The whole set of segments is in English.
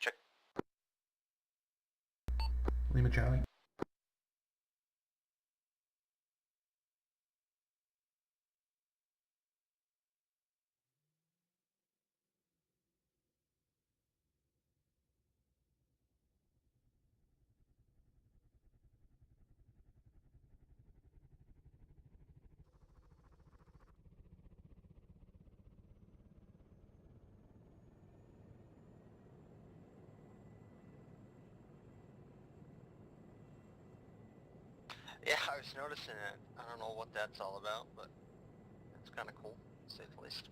Check. Lima Charlie. Yeah, I was noticing it. I don't know what that's all about, but it's kind of cool, to say the least.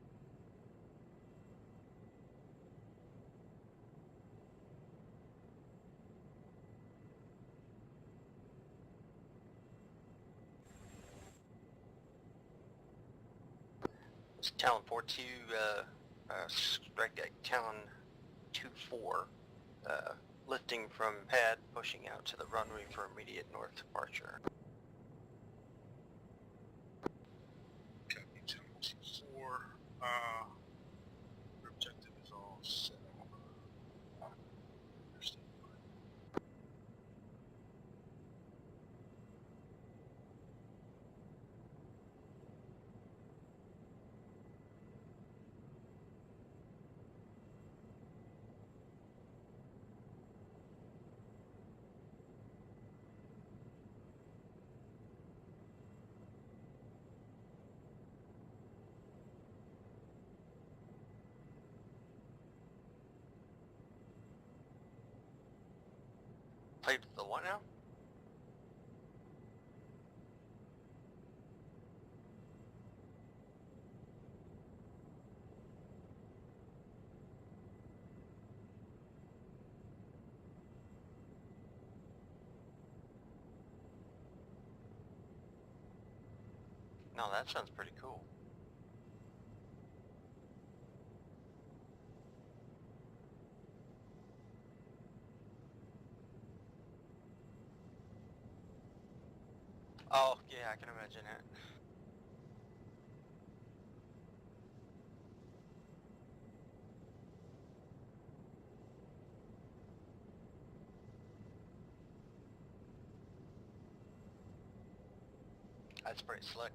It's Talon 4-2, strike at Talon 2-4, lifting from pad, pushing out to the runway for immediate north departure. Copy, Talon 2-4, your objective is all set. Understand. Played the what now? No, that sounds pretty cool. Oh, yeah, I can imagine it. That's pretty slick.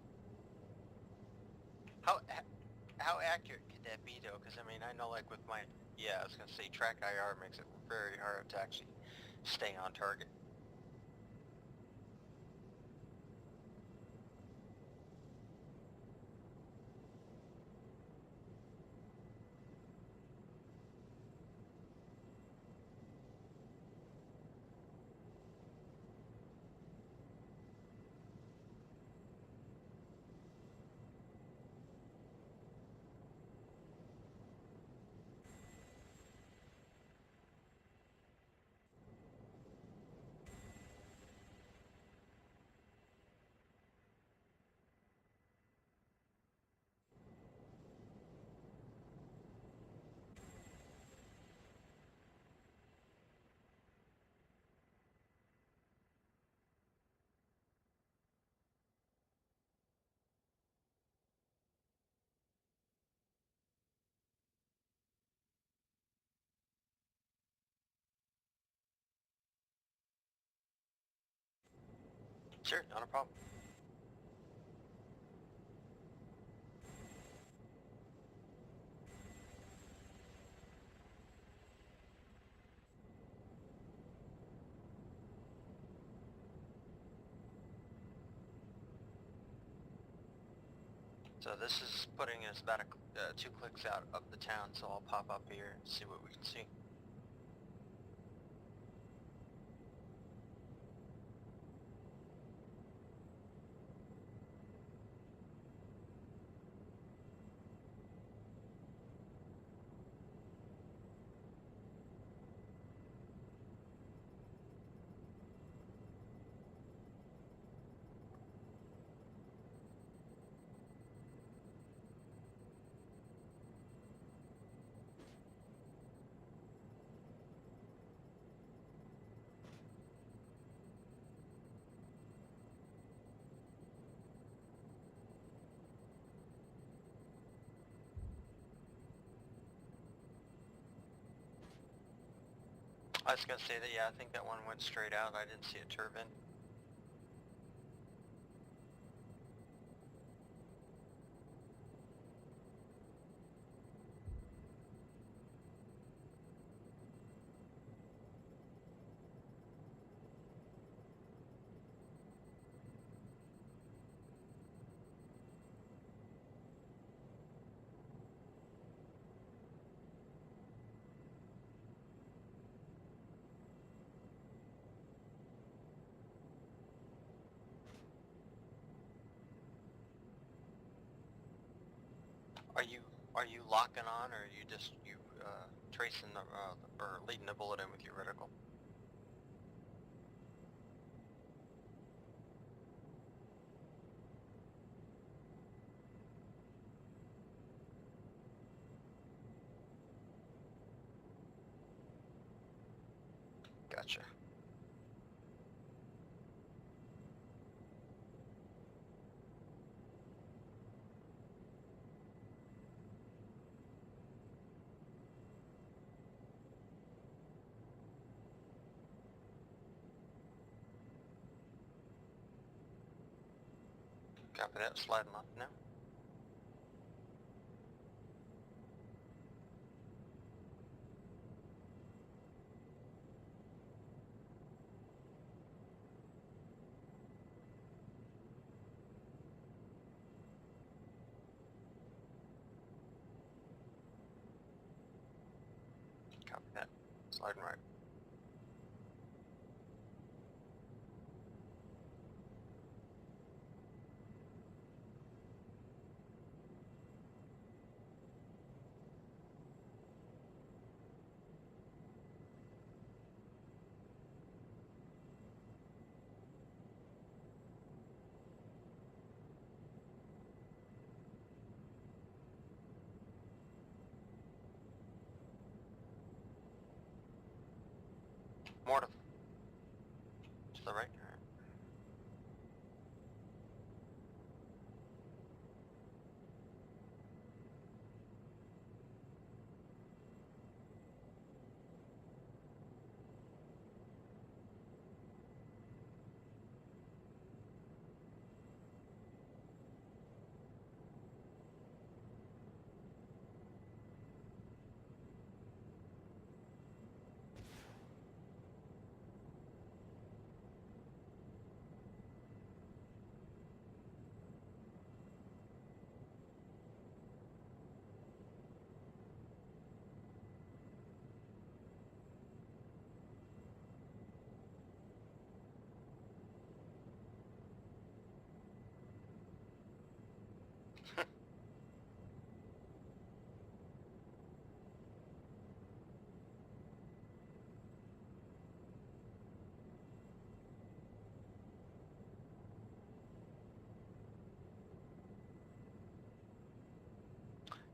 How accurate could that be, though? Because, I mean, I know, like, with my... Yeah, I was going to say, track IR makes it very hard to actually stay on target. Sure, not a problem. So this is putting us about 2 clicks out of the town, so I'll pop up here and see what we can see. I was gonna say that, yeah, I think that one went straight out. I didn't see a turbine. Are you locking on, or are you just tracing the or leading the bullet in with your reticle? Gotcha. Copy that. Sliding left now. Copy that. Sliding right. More to the right. All right.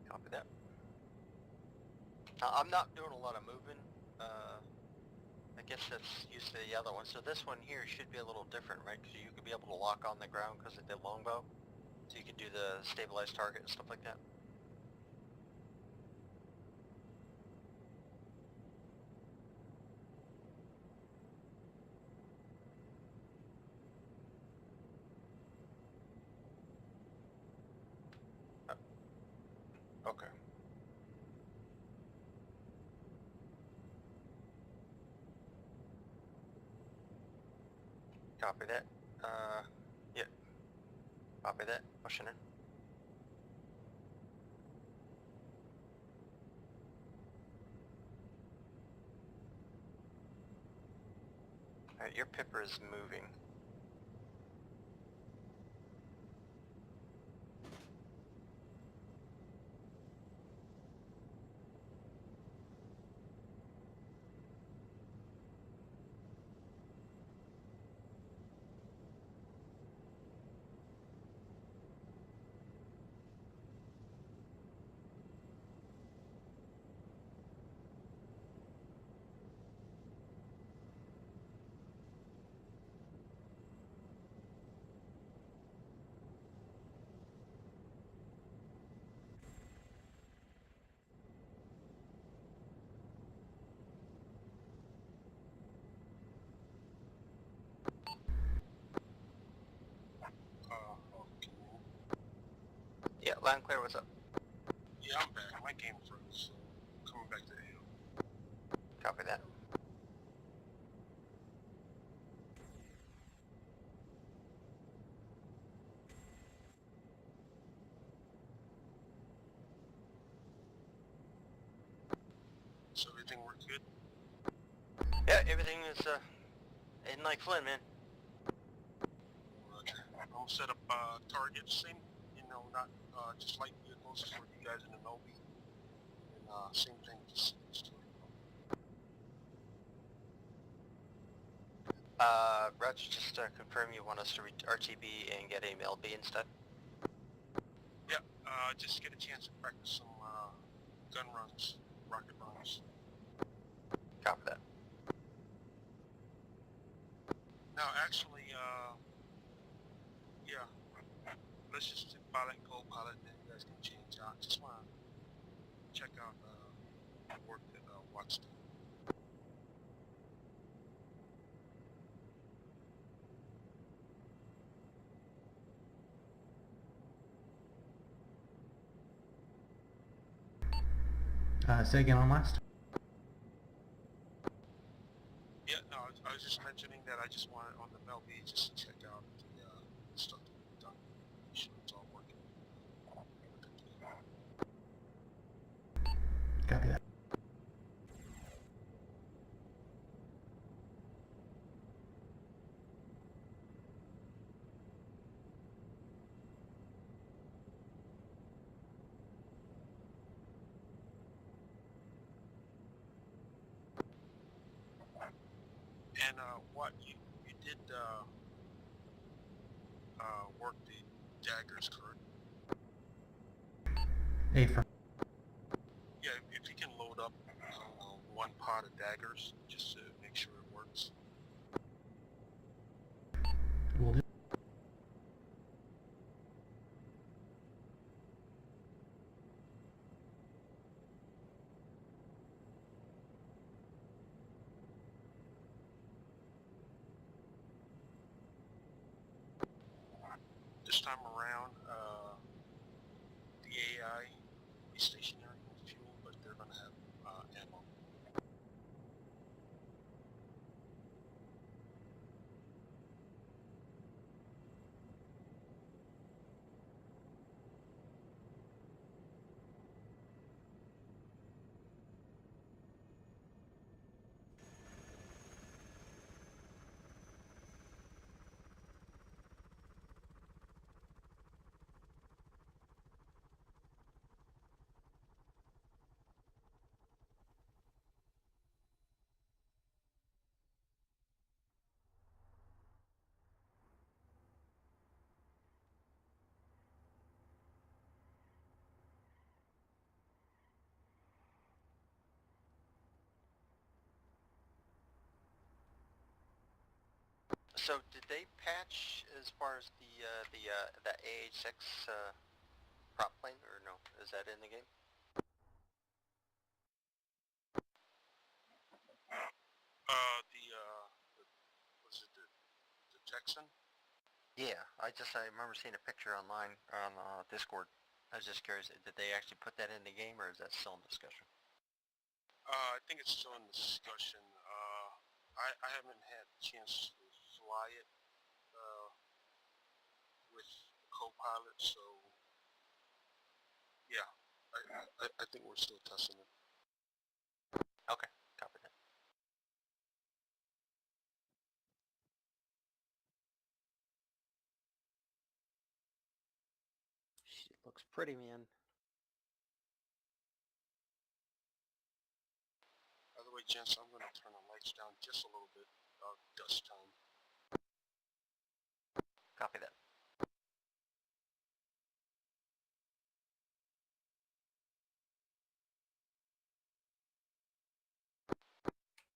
Copy that. I'm not doing a lot of moving. I guess that's used to the other one. So this one here should be a little different, right? Because you could be able to lock on the ground because it did longbow. So you could do the stabilized target and stuff like that. Okay. Copy that. Yeah. Copy that. Pushing in. Alright, your pipper is moving. Loud and clear, what's up? Yeah, I'm back. My game froze, so coming back to you. Copy that. So everything worked good? Yeah, everything is, in like Flynn, man. Roger. I'm gonna set up targets, same, not just light vehicles for you guys in the Melby. And same thing, just Roger, just confirm you want us to RTB and get a mail B instead? yeah, just get a chance to practice some gun runs, rocket runs. Copy that. Now, actually, yeah, let's just do pilot and co-pilot, and then you guys can change out. Just want to check out the work that Watt's doing. Say again on last. Yeah, no, I was just mentioning that I just wanted on the MLB just to check out the stuff that we've done. Make sure it's all working. Copy that. And what you did work the daggers, correct? Affirm. Yeah, if you can load up one pot of daggers just to make sure it works. Will do. This time around, the AI will be stationary with fuel, but they're going to have ammo. So did they patch as far as the AH-6 prop plane, or no? Is that in the game? Was it the Texan? Yeah, I remember seeing a picture online on Discord. I was just curious, did they actually put that in the game, or is that still in discussion? I think it's still in discussion. I haven't had a chance to fly it with the co-pilot, so yeah, I think we're still testing it. Okay, copy that. Shit looks pretty, man. By the way, gents, I'm going to turn the lights down just a little bit about dust time. Copy that.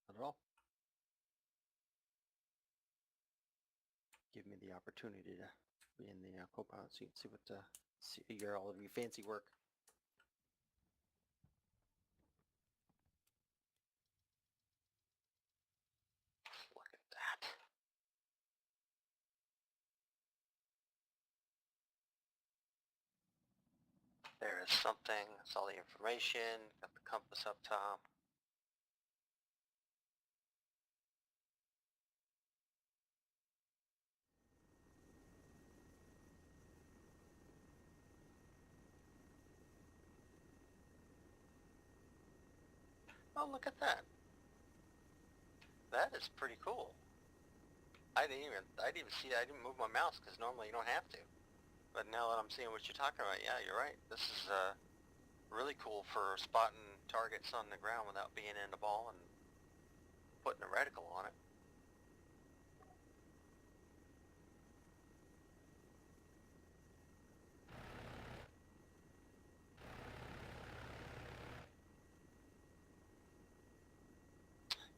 Not at all. Give me the opportunity to be in the co-pilot seat, see what see all of your fancy work. Look at that. There is something. That's all the information. Got the compass up top. Oh, look at that. That is pretty cool. I didn't even see that. I didn't move my mouse because normally you don't have to. But now that I'm seeing what you're talking about, yeah, you're right. This is really cool for spotting targets on the ground without being in the ball and putting a reticle on it.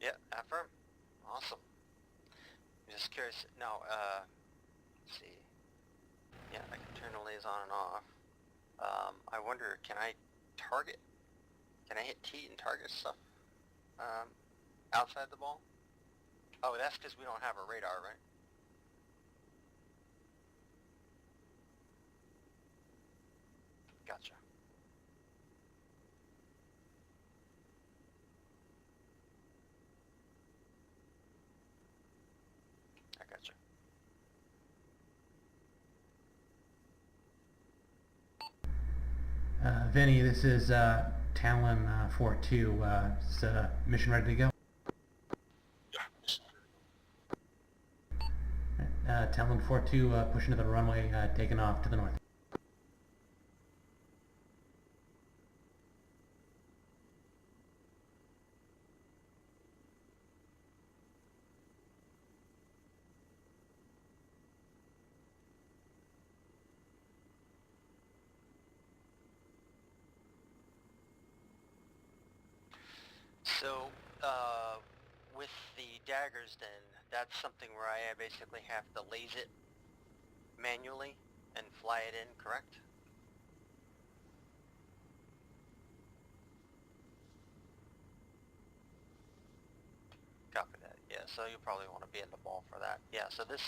Yeah, affirm. Awesome. I'm just curious. Now, let's see. Yeah, I can turn the lasers on and off. I wonder, can I target? Can I hit T and target stuff outside the ball? Oh, that's because we don't have a radar, right? Gotcha. I gotcha. Vinny, this is Talon 4-2. Is mission ready to go? Yeah, mission Talon 4-2, pushing to the runway, taking off to the north. So, with the daggers then, that's something where I basically have to laze it manually and fly it in, correct? Copy that. Yeah, so you probably want to be in the ball for that. Yeah, so the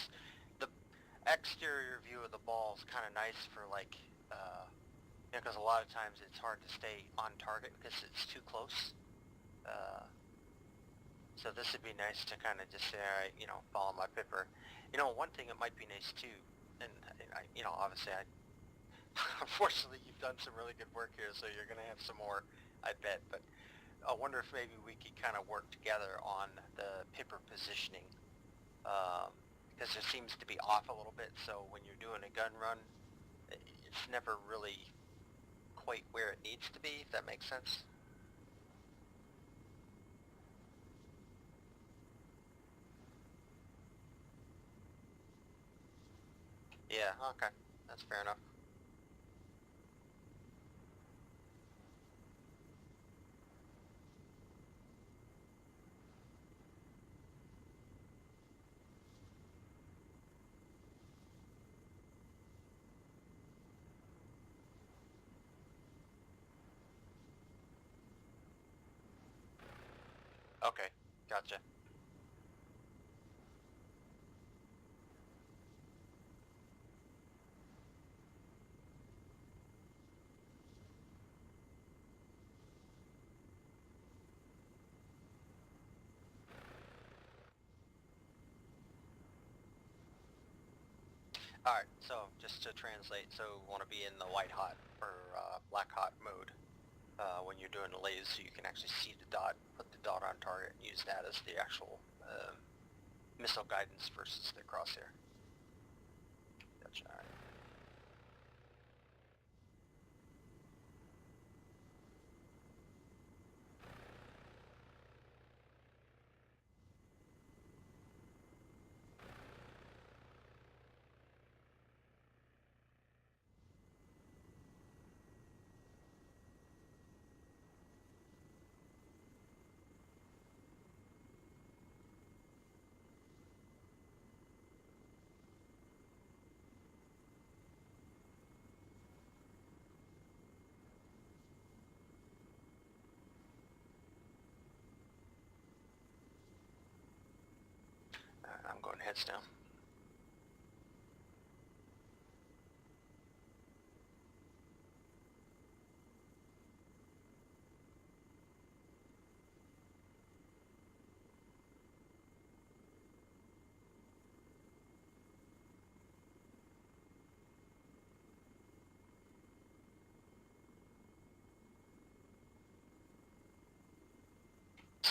exterior view of the ball is kind of nice for like, because a lot of times it's hard to stay on target because it's too close. So this would be nice to kind of just say, all right, follow my pipper. One thing that might be nice too, and I obviously unfortunately you've done some really good work here, so you're going to have some more, I bet, but I wonder if maybe we could kind of work together on the pipper positioning, because it seems to be off a little bit, so when you're doing a gun run, it's never really quite where it needs to be, if that makes sense. Yeah, okay. That's fair enough. Okay, gotcha. Alright, so just to translate, so want to be in the white hot or black hot mode when you're doing the laser, so you can actually see the dot, put the dot on target, and use that as the actual missile guidance versus the crosshair. Gotcha, alright. I'm going heads down.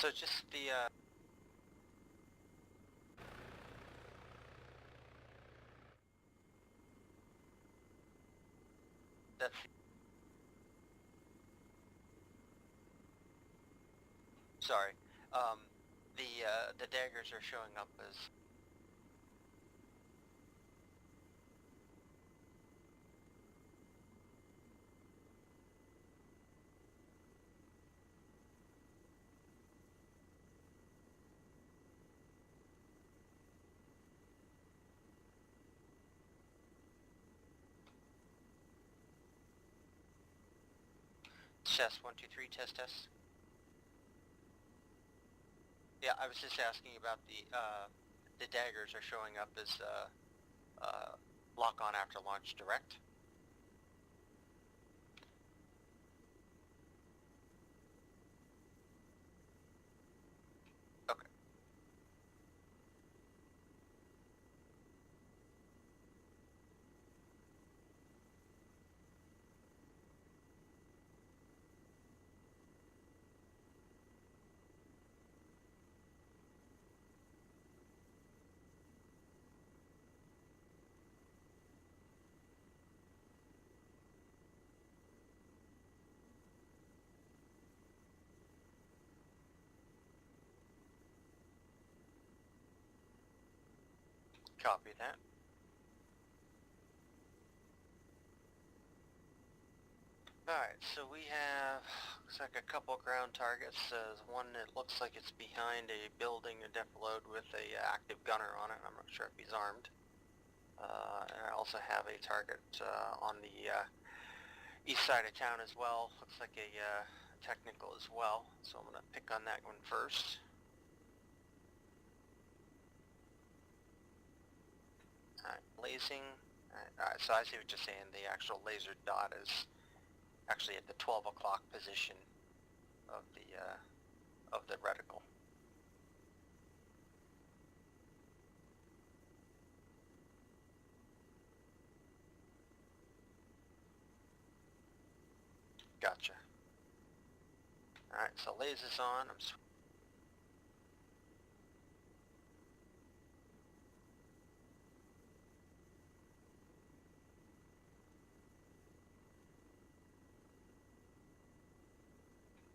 So just the, that's, sorry, the daggers are showing up as, chest 1, 2, 3, test, test. Yeah, I was just asking about the daggers are showing up as, lock on after launch direct. Okay. Copy that. Alright, so we have, looks like a couple ground targets. One that looks like it's behind a building, a defilade with a active gunner on it. I'm not sure if he's armed. And I also have a target on the east side of town as well. Looks like a technical as well. So I'm going to pick on that one first. Alright, lasing. Alright, so I see what you're saying. The actual laser dot is actually at the 12 o'clock position of the reticle. Gotcha. Alright, so laser's on.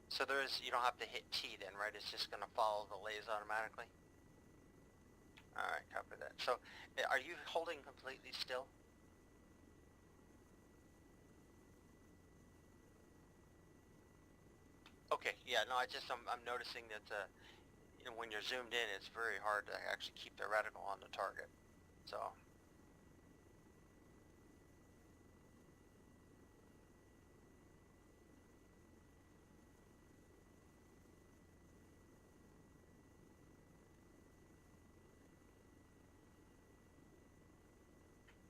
So you don't have to hit T then, right? It's just going to follow the laser automatically? Alright, copy that. So, are you holding completely still? Okay, yeah, no, I'm noticing that, you know, when you're zoomed in, it's very hard to actually keep the reticle on the target. So.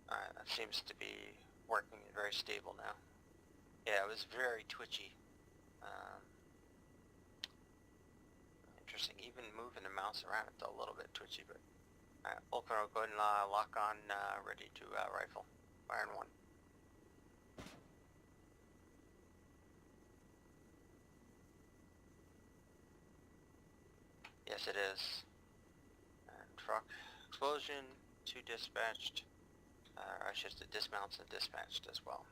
Alright, that seems to be working very stable now. Yeah, it was very twitchy. Interesting, even moving the mouse around, it's a little bit twitchy, but... Alright, Volker will go ahead and lock on, ready to rifle. Firing one. Yes, it is. And truck explosion, 2 dispatched. I should say dismounts and dispatched as well.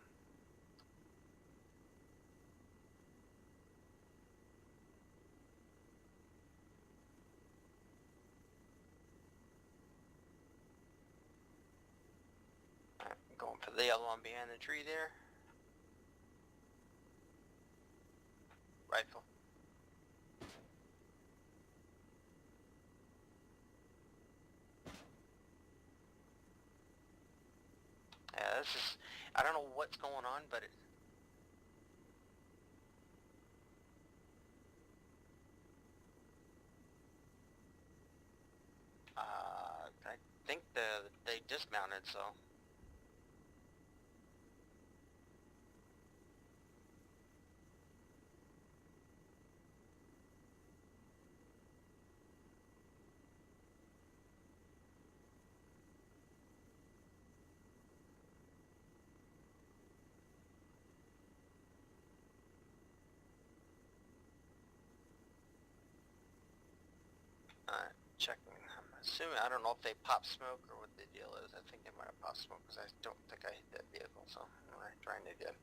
Alright, going for the yellow one behind the tree there. Rifle. Yeah, this is, I don't know what's going on, but I think they dismounted, so. Checking. I'm assuming, I don't know if they pop smoke or what the deal is. I think they might have popped smoke because I don't think I hit that vehicle, so I'm trying it again.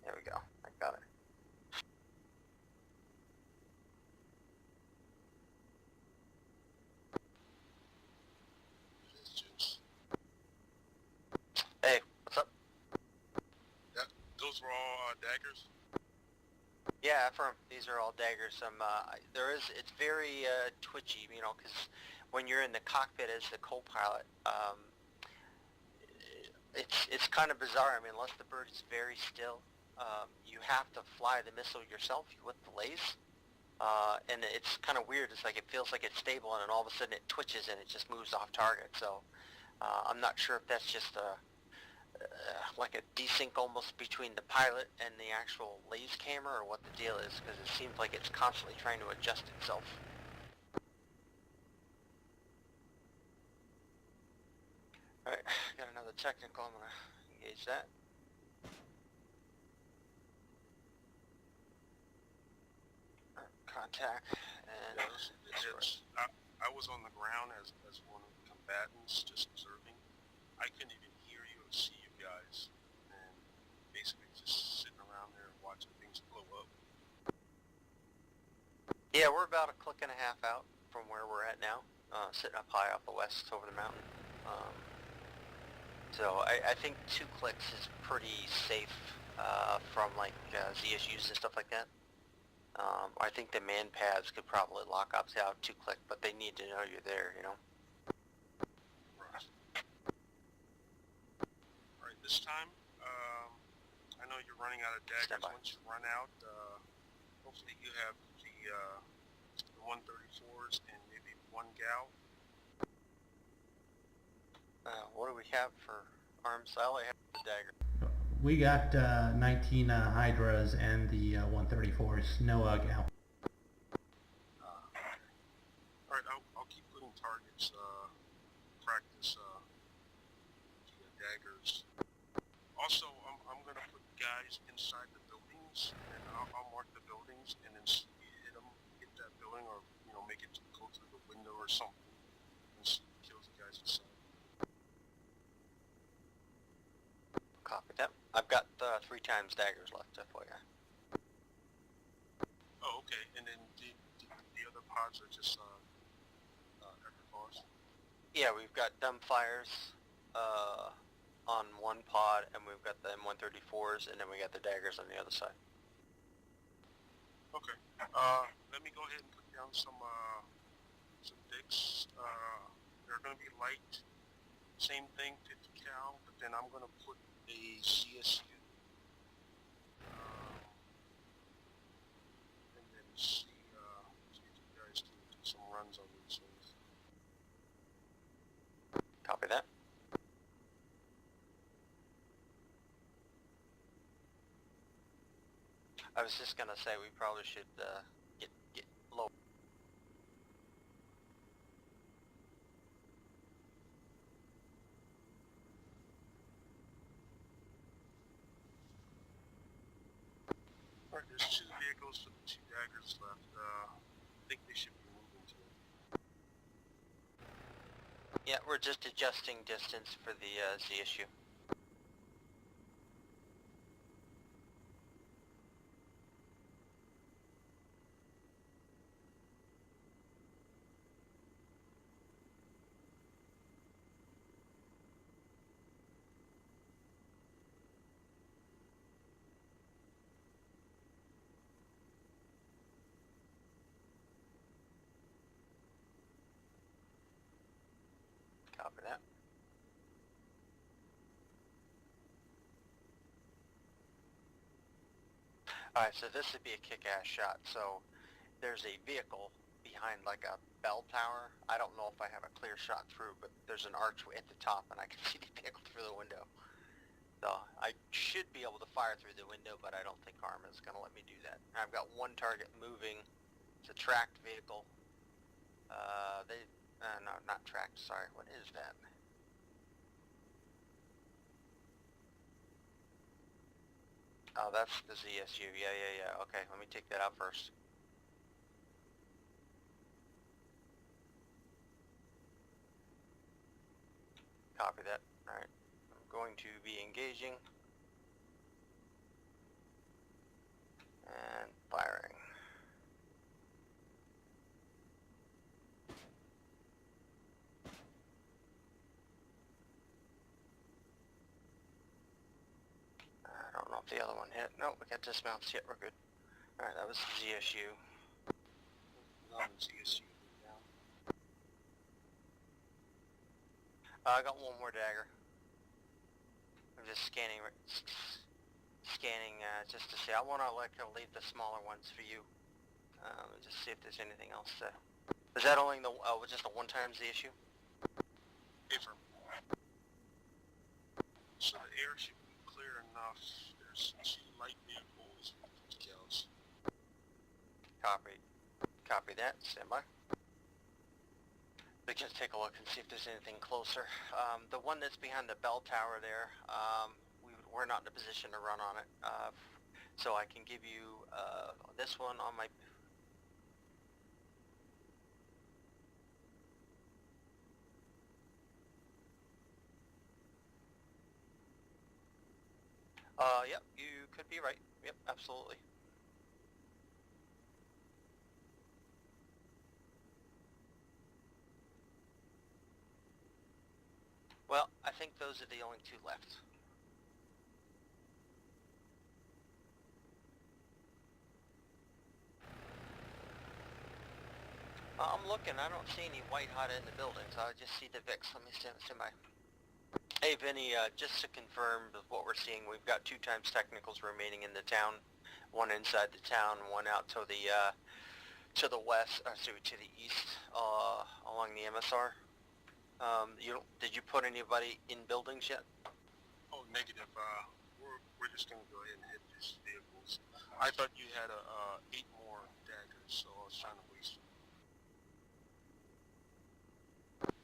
There we go. I got it. It's just, Hey, what's up? that, those were all daggers? Yeah, affirm. These are all daggers. It's very twitchy, you know, because when you're in the cockpit as the co-pilot, it's kind of bizarre. I mean, unless the bird is very still, you have to fly the missile yourself with the lace. And it's kind of weird. It's like it feels like it's stable, and then all of a sudden it twitches and it just moves off target. So I'm not sure if that's just like a desync almost between the pilot and the actual laser camera, or what the deal is, because it seems like it's constantly trying to adjust itself. Alright, got another technical. I'm going to engage that. Contact, and I was on the ground as one of the combatants, just observing. I couldn't even hear you or see you guys, and basically just sitting around there watching things blow up. yeah, we're about a click and a half out from where we're at now, sitting up high off the west over the mountain. So I think 2 clicks is pretty safe from like ZSUs and stuff like that. I think the man pads could probably lock up out 2 click, but they need to know you're there, you know. Right. Alright, this time, I know you're running out of daggers. Once you run out, hopefully you have the 134s and maybe 1 gal. What do we have for arms? I only have the dagger. We got 19 Hydras and the 134s. No gal. Alright, I'll keep putting targets, practice via daggers. Also, I'm going to put guys inside the buildings, and I'll mark the buildings, and then see if you hit that building, or, you know, make it go through the window or something, and see if it kills the guys inside. Copy that. I've got 3 times daggers left, FYI. Oh, okay, and then the other pods are just effort bars? Yeah, we've got dumbfires on 1 pod, and we've got the M134s, and then we got the daggers on the other side. Okay. Let me go ahead and put down some dicks. They're going to be light. Same thing, 50 cal, but then I'm going to put a CSU. And then see if you guys can do some runs on these things. Copy that. I was just gonna say we probably should get low. Alright, there's 2 vehicles for the 2 daggers left. I think they should be moving to it. Yeah, we're just adjusting distance for the Z issue. Copy that. Alright, so this would be a kick-ass shot. So there's a vehicle behind like a bell tower. I don't know if I have a clear shot through, but there's an archway at the top and I can see the vehicle through the window. So I should be able to fire through the window, but I don't think Arm is going to let me do that. I've got 1 target moving. It's a tracked vehicle. No, not tracked, sorry. What is that? Oh, that's the ZSU. Yeah. Okay, let me take that out first. Copy that. Alright. I'm going to be engaging. And firing. I don't know if the other one hit. Nope, we got dismounts. Yet we're good. Alright, that was the ZSU. ZSU down. I got one more dagger. I'm just scanning just to see. I want to leave the smaller ones for you. Just see if there's anything else to... Is that only the just a one-time ZSU? Affirm. So the air should be clear enough. There's two light vehicles with decals. Copy that. Stand by. We can take a look and see if there's anything closer. The one that's behind the bell tower there, we're not in a position to run on it. So I can give you this one on my... Yep, you could be right. Yep, absolutely. Well, I think those are the only two left. I'm looking, I don't see any white hot in the buildings. I just see the VIX. Let me stand by. Hey Vinny, just to confirm with what we're seeing, we've got 2 times technicals remaining in the town. One inside the town, one out to the west, to the east, along the MSR. Did you put anybody in buildings yet? Oh, negative. We're just gonna go ahead and hit these vehicles. I thought you had 8 more daggers, so I was trying to waste them.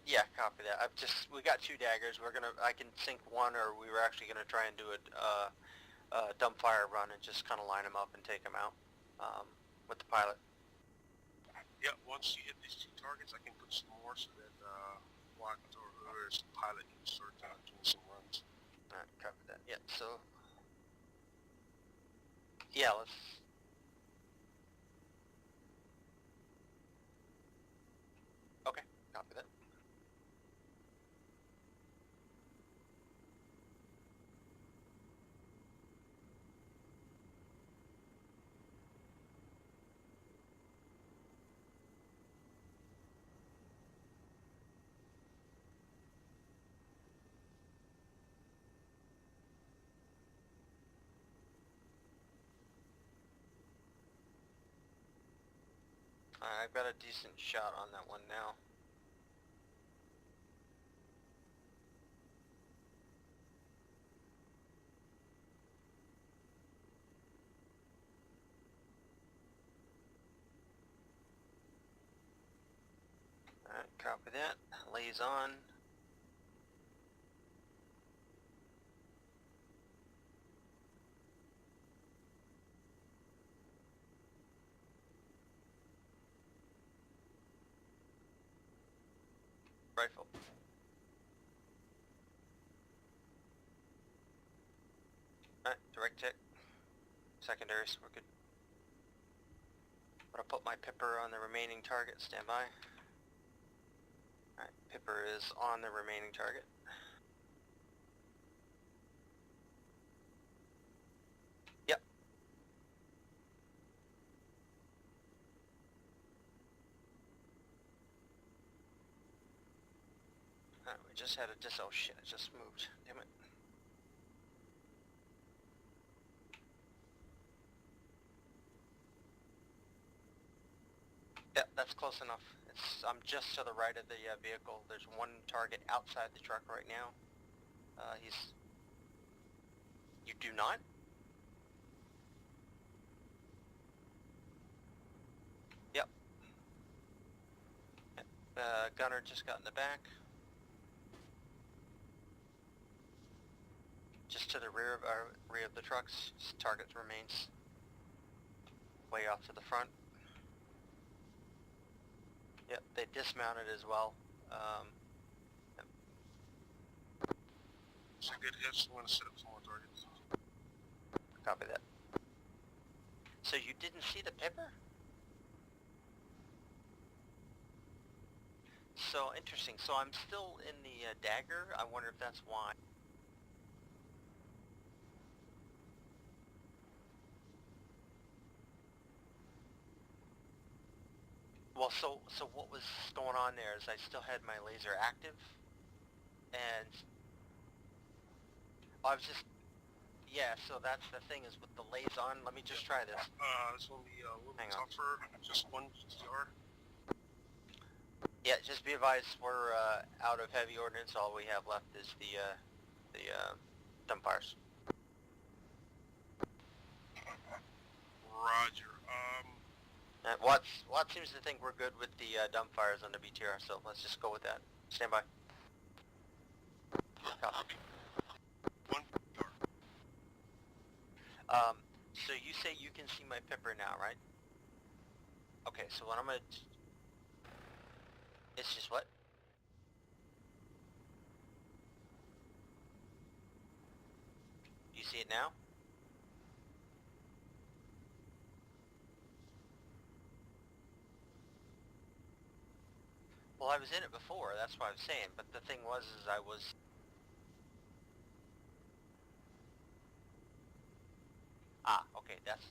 Yeah, copy that. We got 2 daggers. I can sink one, or we were actually gonna try and do a dump fire run and just kind of line them up and take them out, with the pilot. Yeah, once you hit these 2 targets, I can put some more so that Watt or whoever's pilot can start doing some runs. Alright, copy that. Yeah, so... Yeah, let's... Okay, copy that. I've got a decent shot on that one now. Alright, copy that. Lays on. Rifle. Alright, direct hit. Secondaries, we're good. I'm gonna put my pipper on the remaining target. Stand by. Alright, pipper is on the remaining target. Yep. Alright, we just had a oh shit, it just moved. Damn it. Yep, that's close enough. I'm just to the right of the vehicle. There's one target outside the truck right now. You do not? Yep. Gunner just got in the back. just to the rear of the trucks. Target remains way off to the front. Yep, they dismounted as well. Yep. It's a good hit, so I'm going to set up some more targets. Copy that. So you didn't see the pepper? So interesting. So I'm still in the dagger. I wonder if that's why. Well, so what was going on there is I still had my laser active, and I was just, yeah, so that's the thing is with the laser on, let me just try this. This will be a little Hang on. tougher. Just one GTR. Yeah, just be advised we're out of heavy ordnance. All we have left is the dumbfires. Roger. Watts seems to think we're good with the dumbfires on the BTR, so let's just go with that. Stand by. Copy. One GTR. So you say you can see my pipper now, right? Okay, so what I'm gonna... It's just what? You see it now? Well, I was in it before, that's what I was saying, but the thing was is I was... Ah, okay, that's...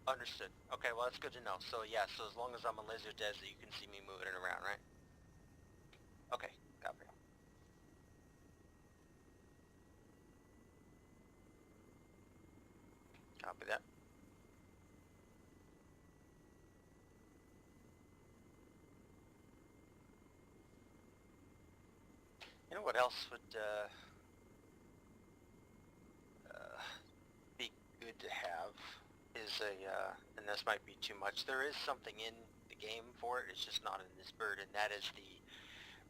Understood. Okay, well that's good to know. So yeah, so as long as I'm on laser desert, you can see me moving it around, right? Okay, copy. Copy that. You know what else would be good to have is a, and this might be too much, there is something in the game for it, it's just not in this bird, and that is the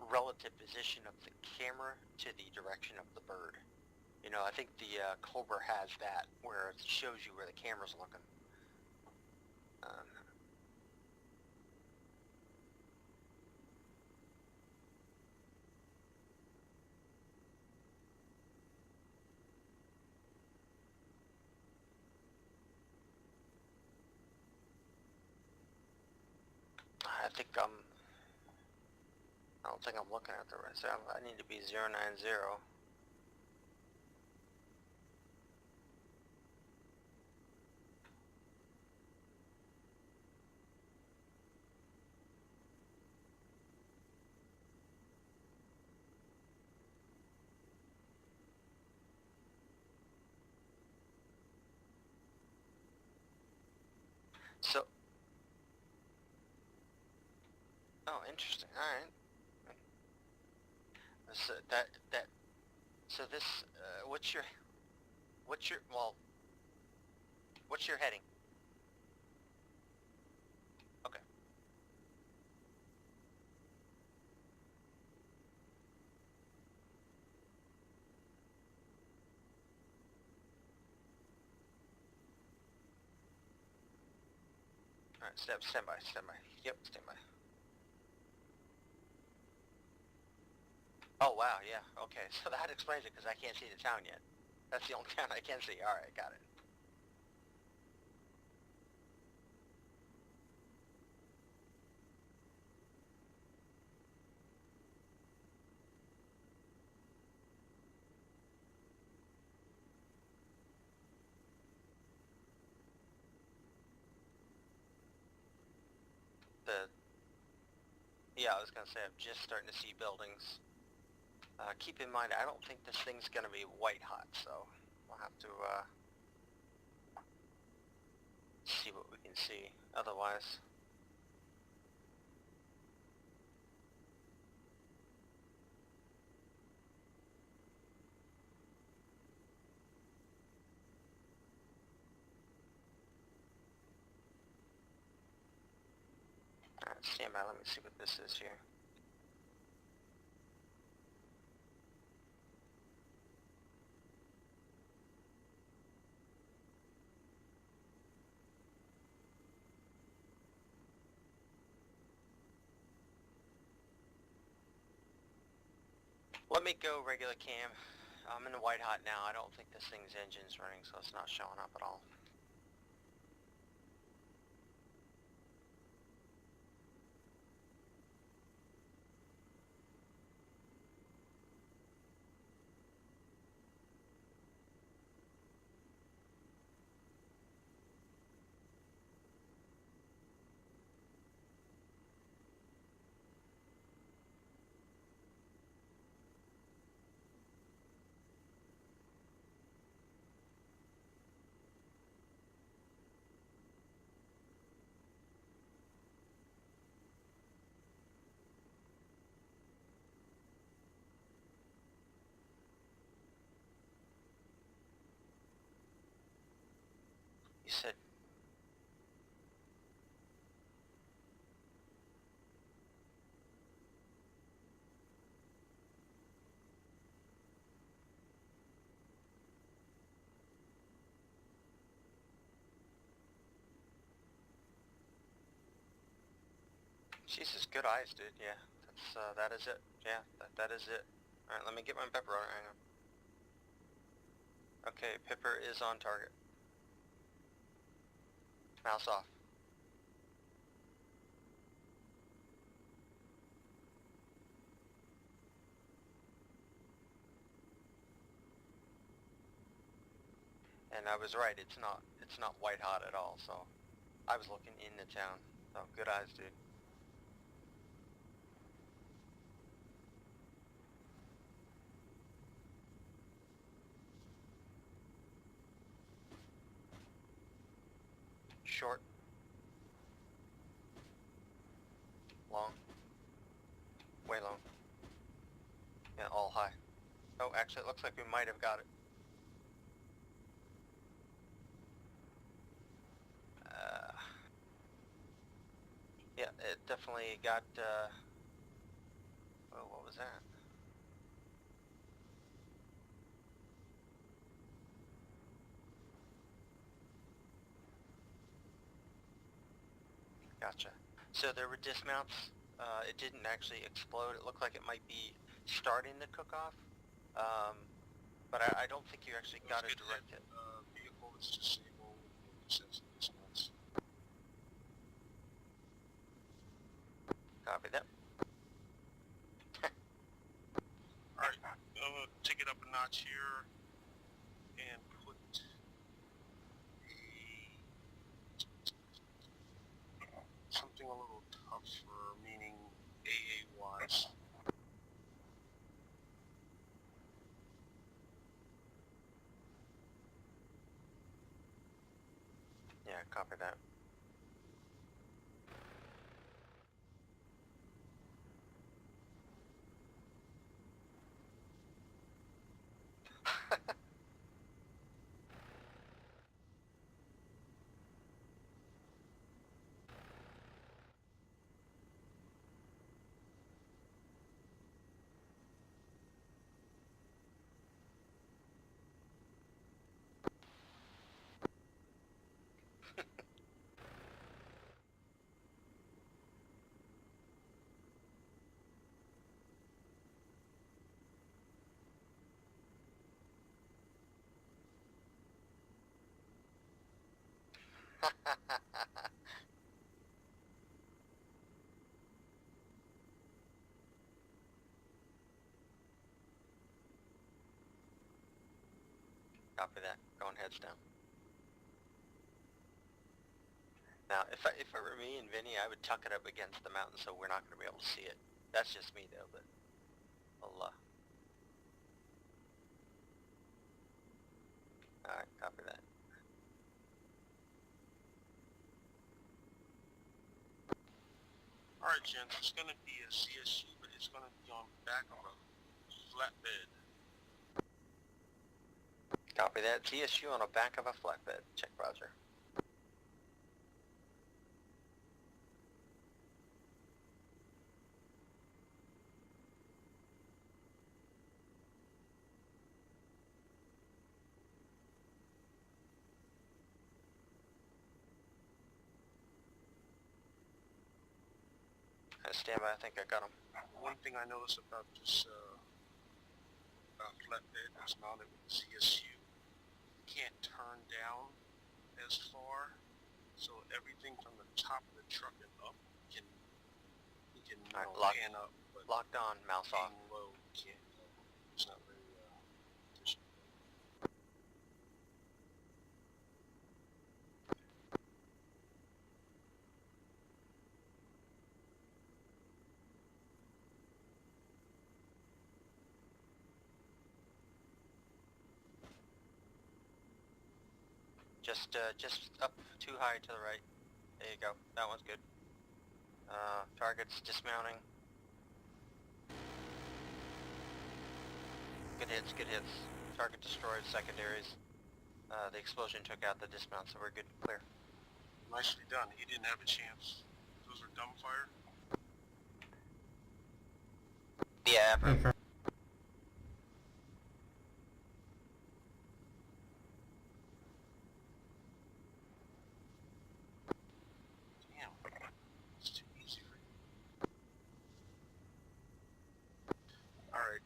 relative position of the camera to the direction of the bird. You know, I think the Cobra has that, where it shows you where the camera's looking. I don't think I'm looking at the right side. I need to be 090. So, oh, interesting. All right. So so this, what's your heading? Okay. All right, stand by. Yep, stand by. Oh wow, yeah, okay, so that explains it, because I can't see the town yet. That's the only town I can see. Alright, got it. Yeah, I was gonna say, I'm just starting to see buildings. Keep in mind, I don't think this thing's gonna be white hot, so we'll have to, see what we can see, otherwise. Alright, stand by, let me see what this is here. me go regular cam. I'm in the white hot now. I don't think this thing's engine's running, so it's not showing up at all. You said... Jesus, good eyes, dude. Yeah, that is it. Yeah, that is it. Alright, let me get my pepper on it. Hang on. Okay, Pipper is on target. Mouse off. And I was right, it's not white hot at all, so I was looking in the town. So good eyes, dude. Short. Long. Way long. Yeah, all high. Oh, actually it looks like we might have got it. Yeah, it definitely got, oh, what was that? Gotcha. So there were dismounts. It didn't actually explode. It looked like it might be starting to cook off. But I don't think you actually got a direct hit. Vehicle is disabled. Sensing dismounts. Copy that. Alright, I'm gonna take it up a notch here and put something a little tougher, meaning AA-wise. Yeah, copy that. Copy that. Going heads down. Now, if it were me and Vinny, I would tuck it up against the mountain so we're not going to be able to see it. That's just me though, but Allah. Alright, copy that. Alright, gents, it's gonna be a CSU, but it's gonna be on back of a flatbed. Copy that. TSU on the back of a flatbed. Check, Roger. Stand by, I think I got him. One thing I noticed about this flatbed that's mounted with CSU. You can't turn down as far, so everything from the top of the truck and up can Alright, lock, pan up, but locked on, mouse off. being low can't. It's not very efficient. Just up too high to the right. There you go. That one's good. Target's dismounting. Good hits, good hits. Target destroyed, secondaries. The explosion took out the dismount, so we're good, clear. Nicely done. He didn't have a chance. Those are dumbfire. Yeah, Affirm. Damn. It's too easy for you. Alright,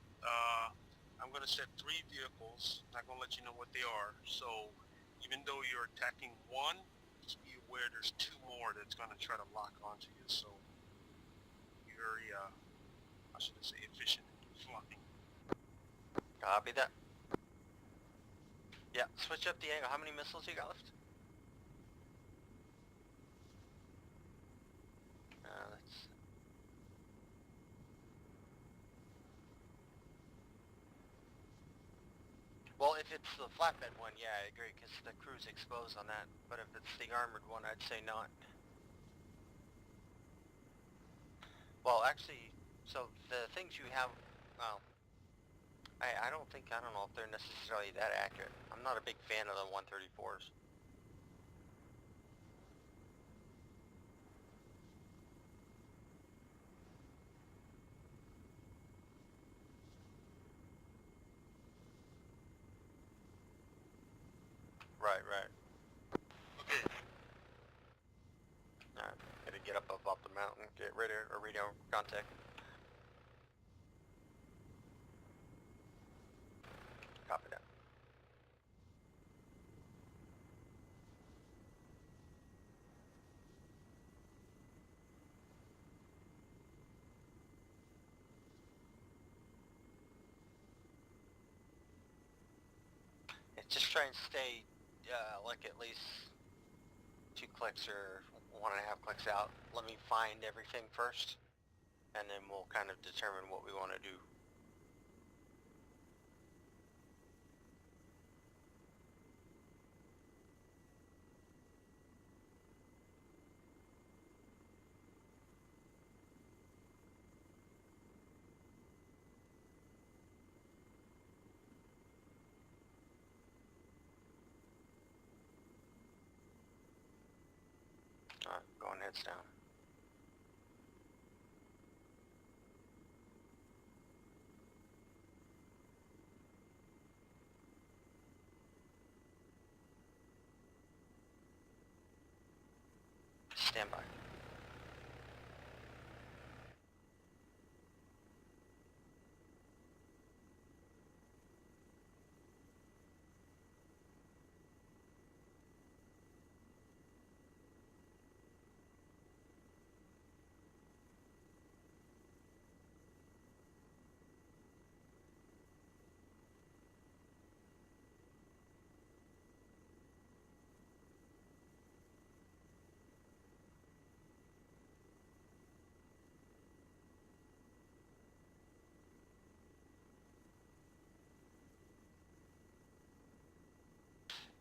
I'm gonna set 3 vehicles. Not gonna let you know what they are. So, even though you're attacking one, just be aware there's 2 more that's gonna try to lock onto you. So, be very, I shouldn't say efficient in flying. copy that. Yeah, switch up the angle. How many missiles you got left? Let's... Well, if it's the flatbed one, yeah, I agree, because the crew's exposed on that. But if it's the armored one, I'd say not. Well, actually, so the things you have, well, I don't know if they're necessarily that accurate. I'm not a big fan of the 134s. Right, right. Okay. Alright, gotta get up above the mountain, get radar or radio contact. Copy that. Just try and stay, like at least 2 clicks or 1.5 clicks out. Let me find everything first, and then we'll kind of determine what we want to do. Alright, going heads down. Stand by.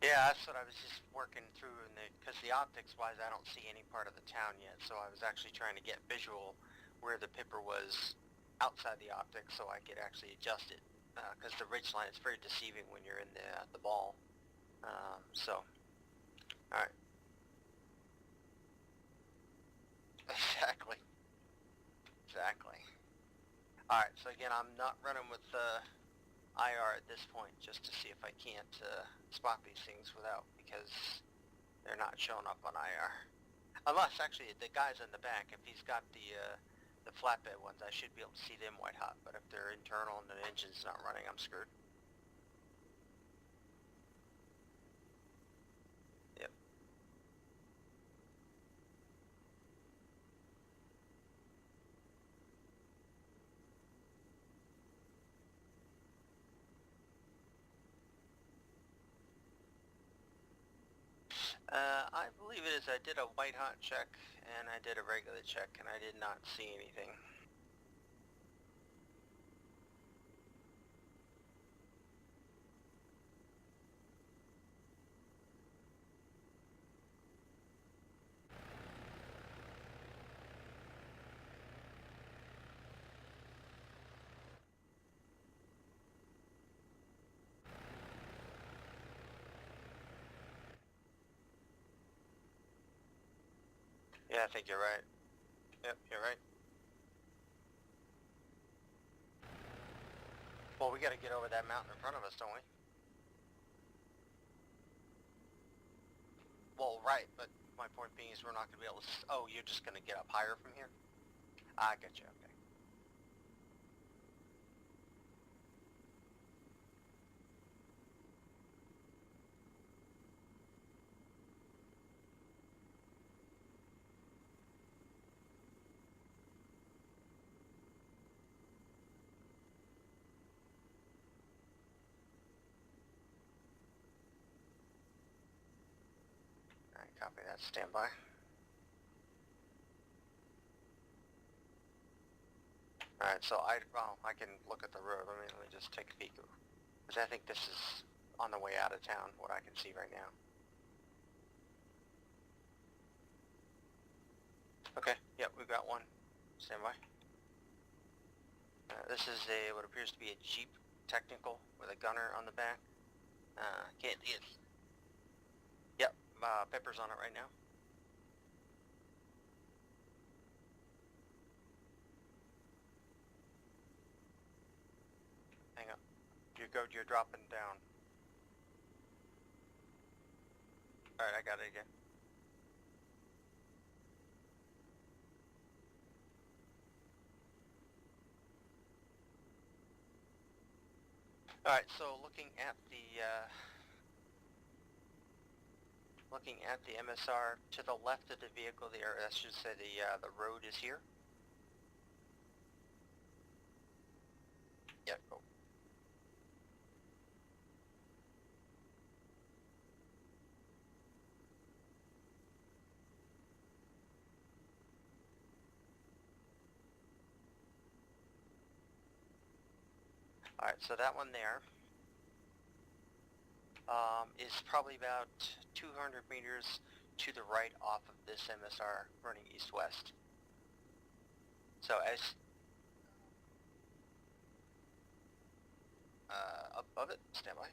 Yeah, that's what I was just working through, because the optics-wise, I don't see any part of the town yet, so I was actually trying to get visual where the Pipper was outside the optics so I could actually adjust it, because the ridge line is very deceiving when you're in the ball. So, alright. Exactly. Exactly. Alright, so again, I'm not running with IR at this point, just to see if I can't spot these things because they're not showing up on IR. Unless, actually, the guy's in the back, if he's got the The flatbed ones, I should be able to see them white hot, but if they're internal and the engine's not running, I'm screwed. Yep. I believe it is. I did a white hot check and I did a regular check and I did not see anything. Yeah, I think you're right. Yep, you're right. Well, we gotta get over that mountain in front of us, don't we? Well, right, but my point being is we're not gonna be able to oh, you're just gonna get up higher from here? I get you, okay. Alright, copy that, stand by. Alright, so I can look at the road. Let me just take a peek. Because I think this is on the way out of town, what I can see right now. Okay, yep, we've got one. Stand by. This is what appears to be a Jeep Technical with a gunner on the back. Can't see it. Yep, Pepper's on it right now. Hang on. You're dropping down. Alright, I got it again. Alright, so looking at the MSR, to the left of the vehicle there, I should say the road is here. Yeah, go. Alright, so that one there is probably about 200 meters to the right off of this MSR running east-west. So as above it, stand by.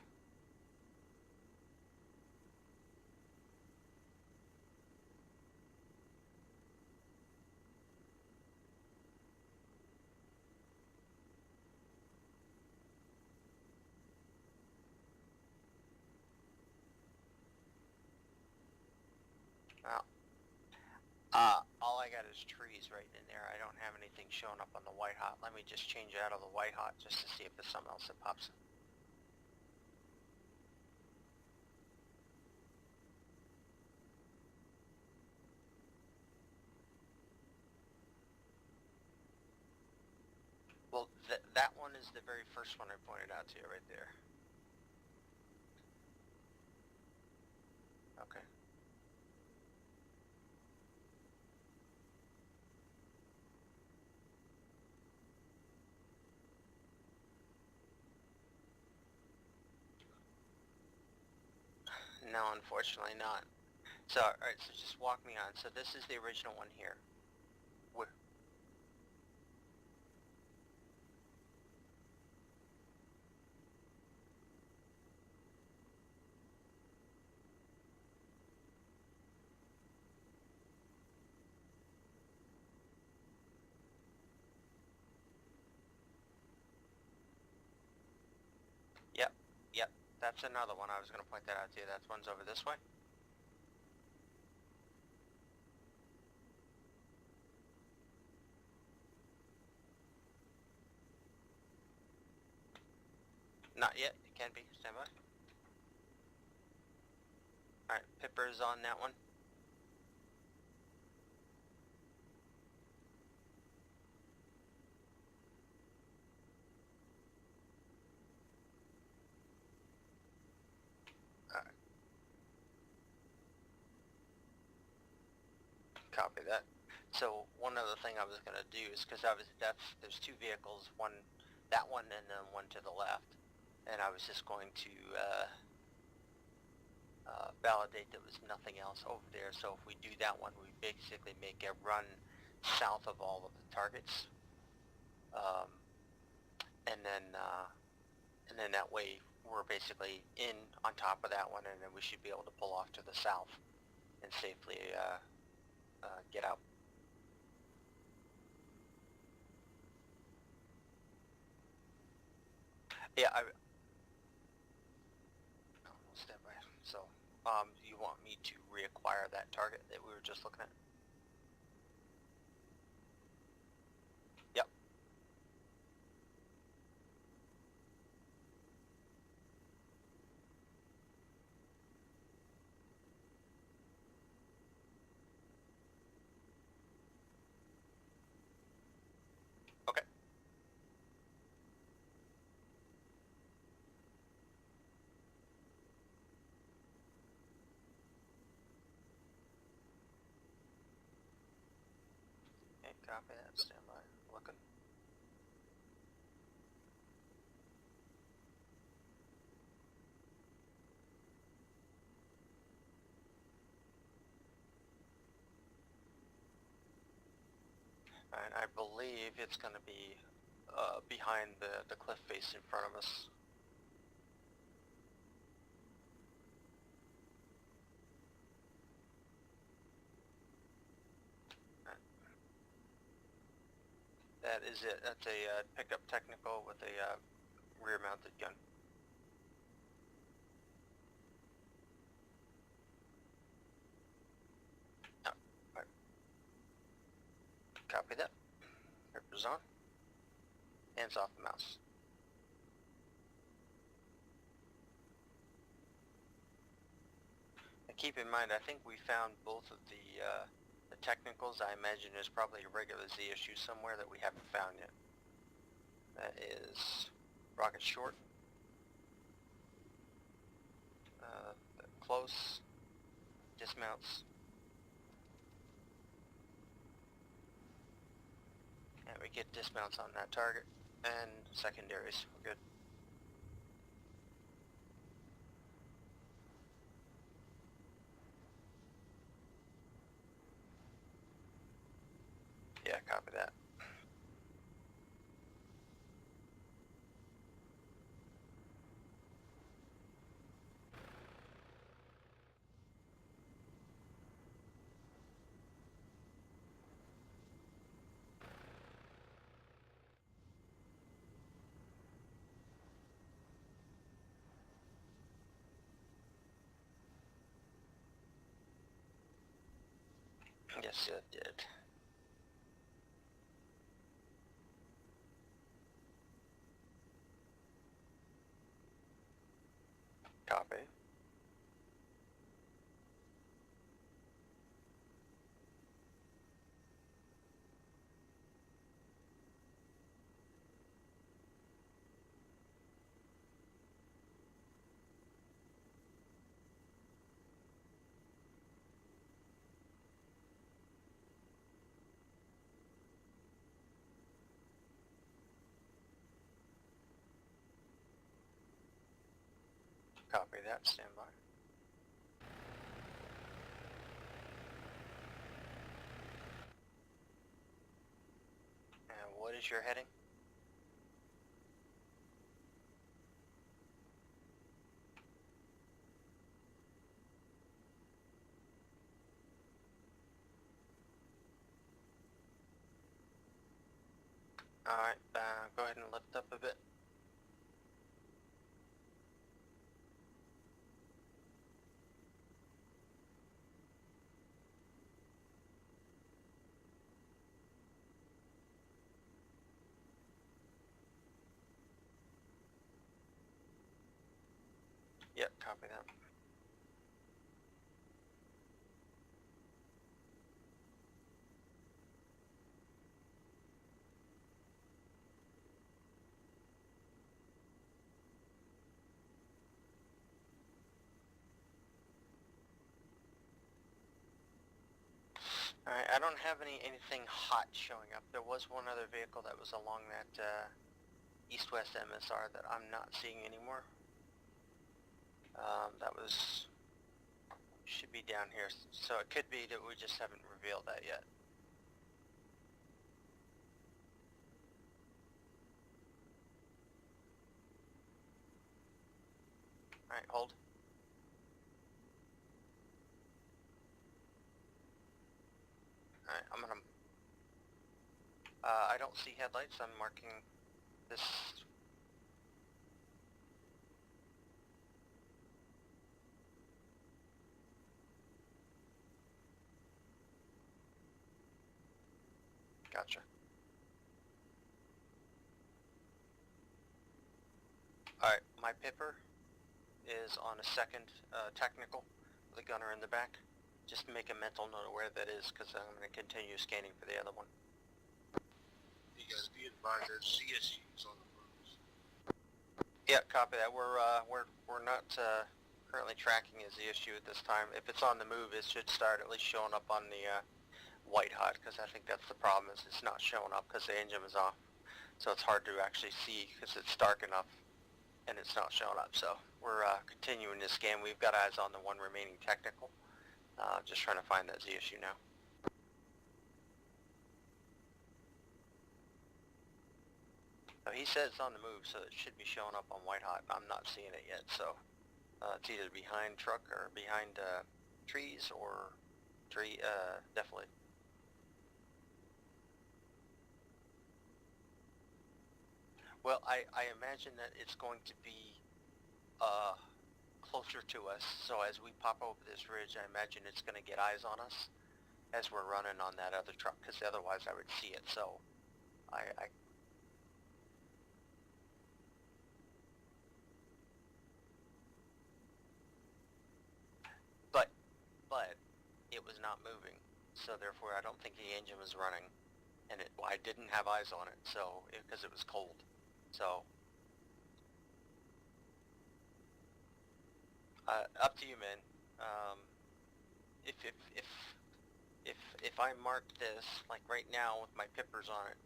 Well, all I got is trees right in there. I don't have anything showing up on the white hot. Let me just change out of the white hot just to see if there's something else that pops up. Well, that one is the very first one I pointed out to you right there. Okay. No, unfortunately not. So, alright, so just walk me on. So this is the original one here. Where? Yep, yep. That's another one. I was going to point that out to you. That one's over this way. Not yet. It can be. Stand by. Alright, Pipper's on that one. Alright. Copy that. So one other thing I was going to do is, because there's two vehicles, that one and then one to the left. And I was just going to validate there was nothing else over there. So if we do that one, we basically make a run south of all of the targets, and then that way we're basically in on top of that one, and then we should be able to pull off to the south and safely get out. Yeah, stand by. So, you want me to reacquire that target that we were just looking at? Yep. Okay. Okay, copy that. Stand by. Looking. And I believe it's going to be behind the cliff face in front of us. That is it. That's a pickup technical with a rear-mounted gun. Oh, right. Copy that. Ripper's on. Hands off the mouse. And keep in mind, I think we found both of the technicals. I imagine there's probably a regular Z issue somewhere that we haven't found yet. That is rocket short. Close. Dismounts. And we get dismounts on that target. And secondaries. We're good. Yeah, copy that. Yes, it did. Copy. Copy that. Stand by. And what is your heading? Alright, go ahead and lift up a bit. Yep, copy that. Alright, I don't have anything hot showing up. There was one other vehicle that was along that east-west MSR that I'm not seeing anymore. That should be down here, so it could be that we just haven't revealed that yet. Alright, hold. Alright, I'm gonna... I don't see headlights. I'm marking this... Gotcha. Alright, my pipper is on a second technical with a gunner in the back. Just make a mental note of where that is, because I'm going to continue scanning for the other one. You guys be advised that CSU's on the roads. Yeah, copy that. We're not currently tracking is the issue at this time. If it's on the move, it should start at least showing up on the white hot, because I think that's the problem, is it's not showing up because the engine is off. So it's hard to actually see because it's dark enough and it's not showing up. So we're continuing to scan. We've got eyes on the one remaining technical. Just trying to find that Z issue now. So he says it's on the move, so it should be showing up on white hot. I'm not seeing it yet, so it's either behind truck or behind trees or definitely. Well, I imagine that it's going to be closer to us, so as we pop over this ridge, I imagine it's going to get eyes on us as we're running on that other truck, because otherwise I would see it, so but it was not moving, so therefore I don't think the engine was running, and I didn't have eyes on it, so because it was cold, so up to you, man. If I mark this like right now with my pippers on it,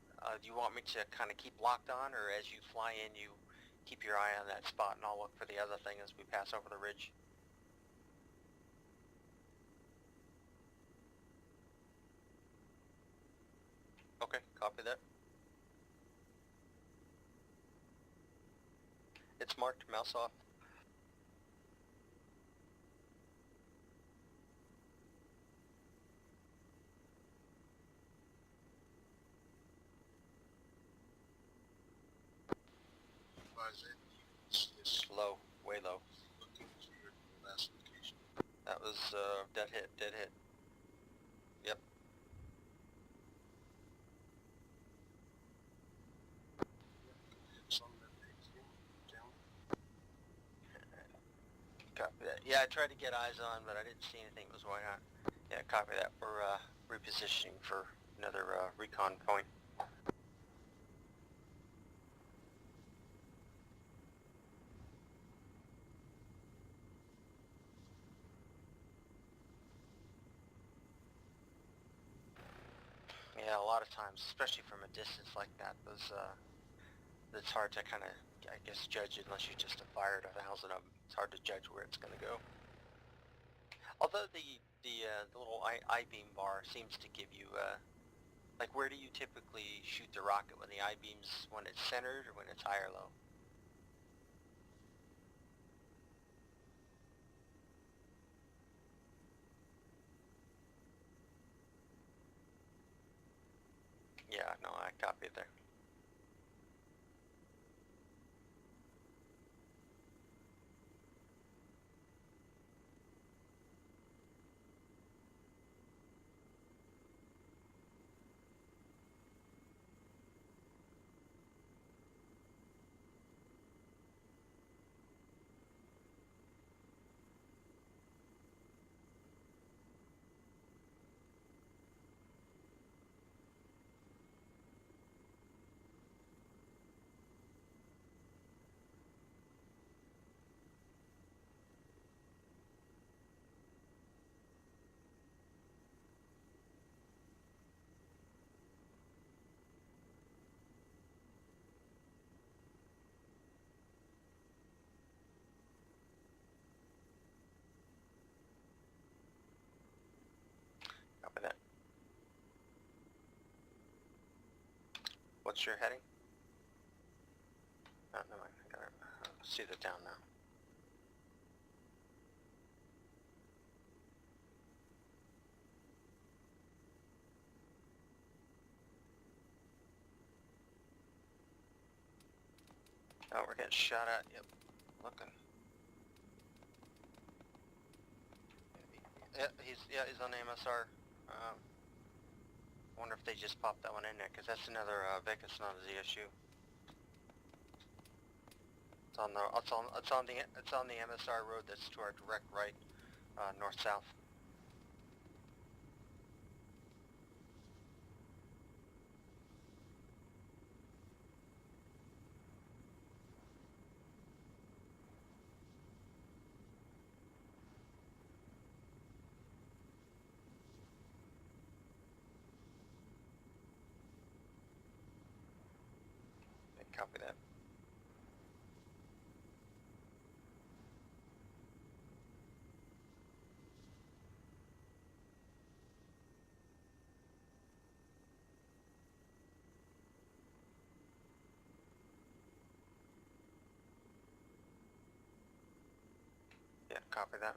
do you want me to kind of keep locked on, or as you fly in, you keep your eye on that spot, and I'll look for the other thing as we pass over the ridge? Okay, copy that. It's marked, mouse off. Advise that you see us Low, way low. looking to your last location. That was dead hit, dead hit. Yep. Some that takes you down. Copy that. Yeah, I tried to get eyes on, but I didn't see anything that was going on. Yeah, copy that. We're repositioning for another recon point. Yeah, a lot of times, especially from a distance like that, it's hard to kind of, I guess, judge it unless you just have fired 1,000 of them. It's hard to judge where it's going to go. Although the little I-beam bar seems to give you, like, where do you typically shoot the rocket? When the I-beam's, when it's centered or when it's high or low? Yeah, no, I copy it there. What's your heading? Oh, no, I got it. See the town now. Oh, we're getting shot at. Yep. Looking. He's on the MSR. Wonder if they just popped that one in there, because that's another Vic. It's not a ZSU. It's on the MSR road that's to our direct right, north-south. Okay, copy that. Yeah, copy that.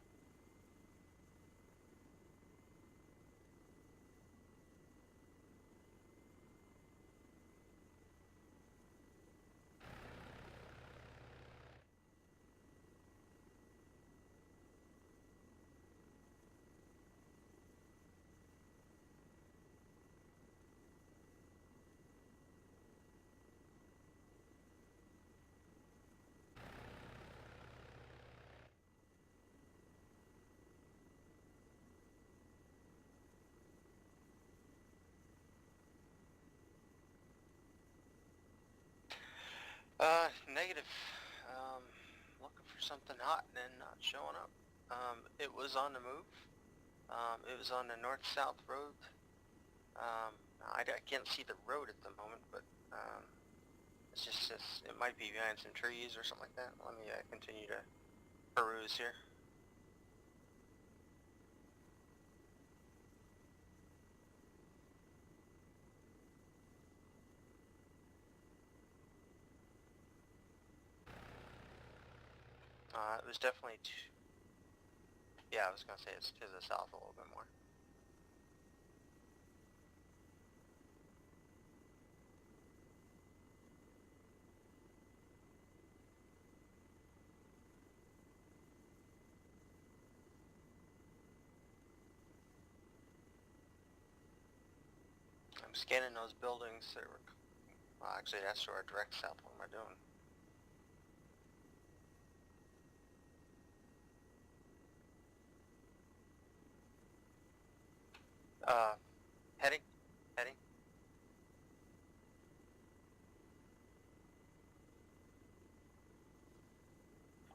Negative. Looking for something hot and then not showing up. It was on the move. It was on the north-south road. I can't see the road at the moment, but it might be behind some trees or something like that. Let me continue to peruse here. It was definitely, yeah, I was gonna say it's to the south a little bit more. I'm scanning those buildings that were, well, actually that's to our direct south. What am I doing? Heading.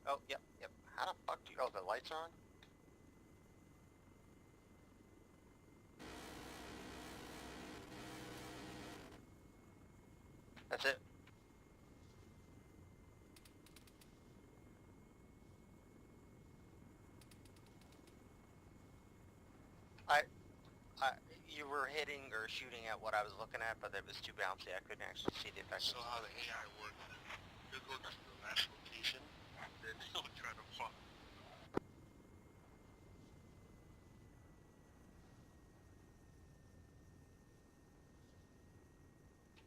Oh, yep. How the fuck do you, oh, the lights are on? That's it. You were hitting or shooting at what I was looking at, but it was too bouncy. I couldn't actually see the effect. So how the AI works, they'll go to the last location, then they'll try to fuck.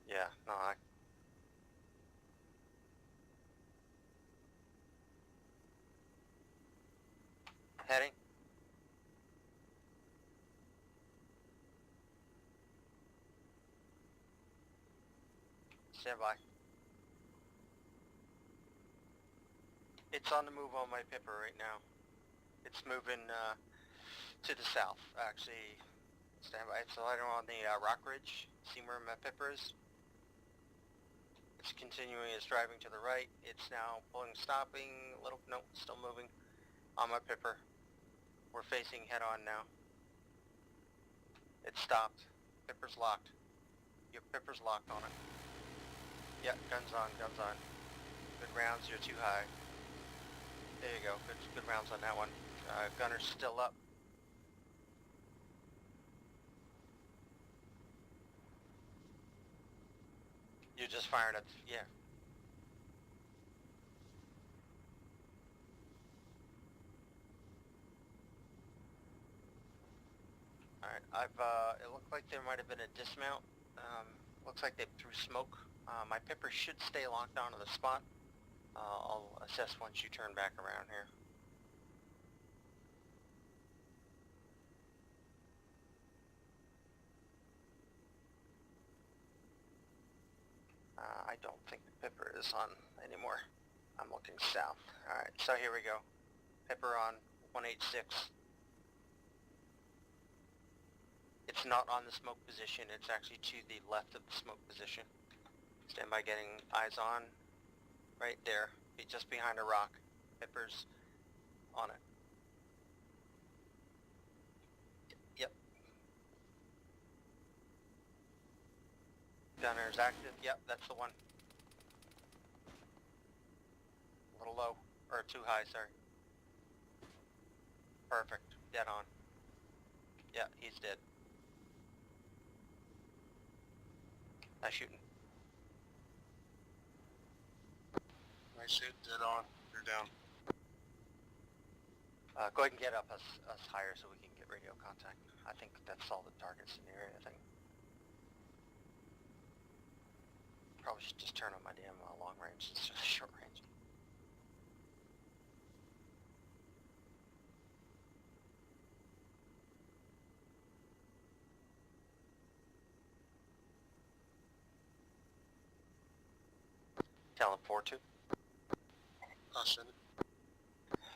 Yeah, no, heading. Stand by. It's on the move on my Pipper right now. It's moving to the south, actually. Stand by. It's right on the Rock Ridge. See where my Pipper is? It's continuing. It's driving to the right. It's now pulling, stopping. No, still moving on my Pipper. We're facing head on now. It stopped. Pipper's locked. Your Pipper's locked on it. Yeah, guns on. Good rounds, you're too high. There you go, good rounds on that one. Gunner's still up. You're just firing at, yeah. Alright, it looked like there might have been a dismount. Looks like they threw smoke. My pipper should stay locked onto the spot. I'll assess once you turn back around here. I don't think the pipper is on anymore. I'm looking south. Alright, so here we go. Pipper on 186. It's not on the smoke position, it's actually to the left of the smoke position. Stand by getting eyes on. Right there, just behind a rock. Pipper's on it. Yep. Gunner's active, yep, that's the one. A little low, or too high, sorry. Perfect, dead on. Yeah, he's dead. Nice shooting. Nice hit, dead on. You're down. Go ahead and get up us higher so we can get radio contact. I think that's all the targets in the area, I think. Probably should just turn on my damn long range instead of short range. Talent 4-2. I'll send it.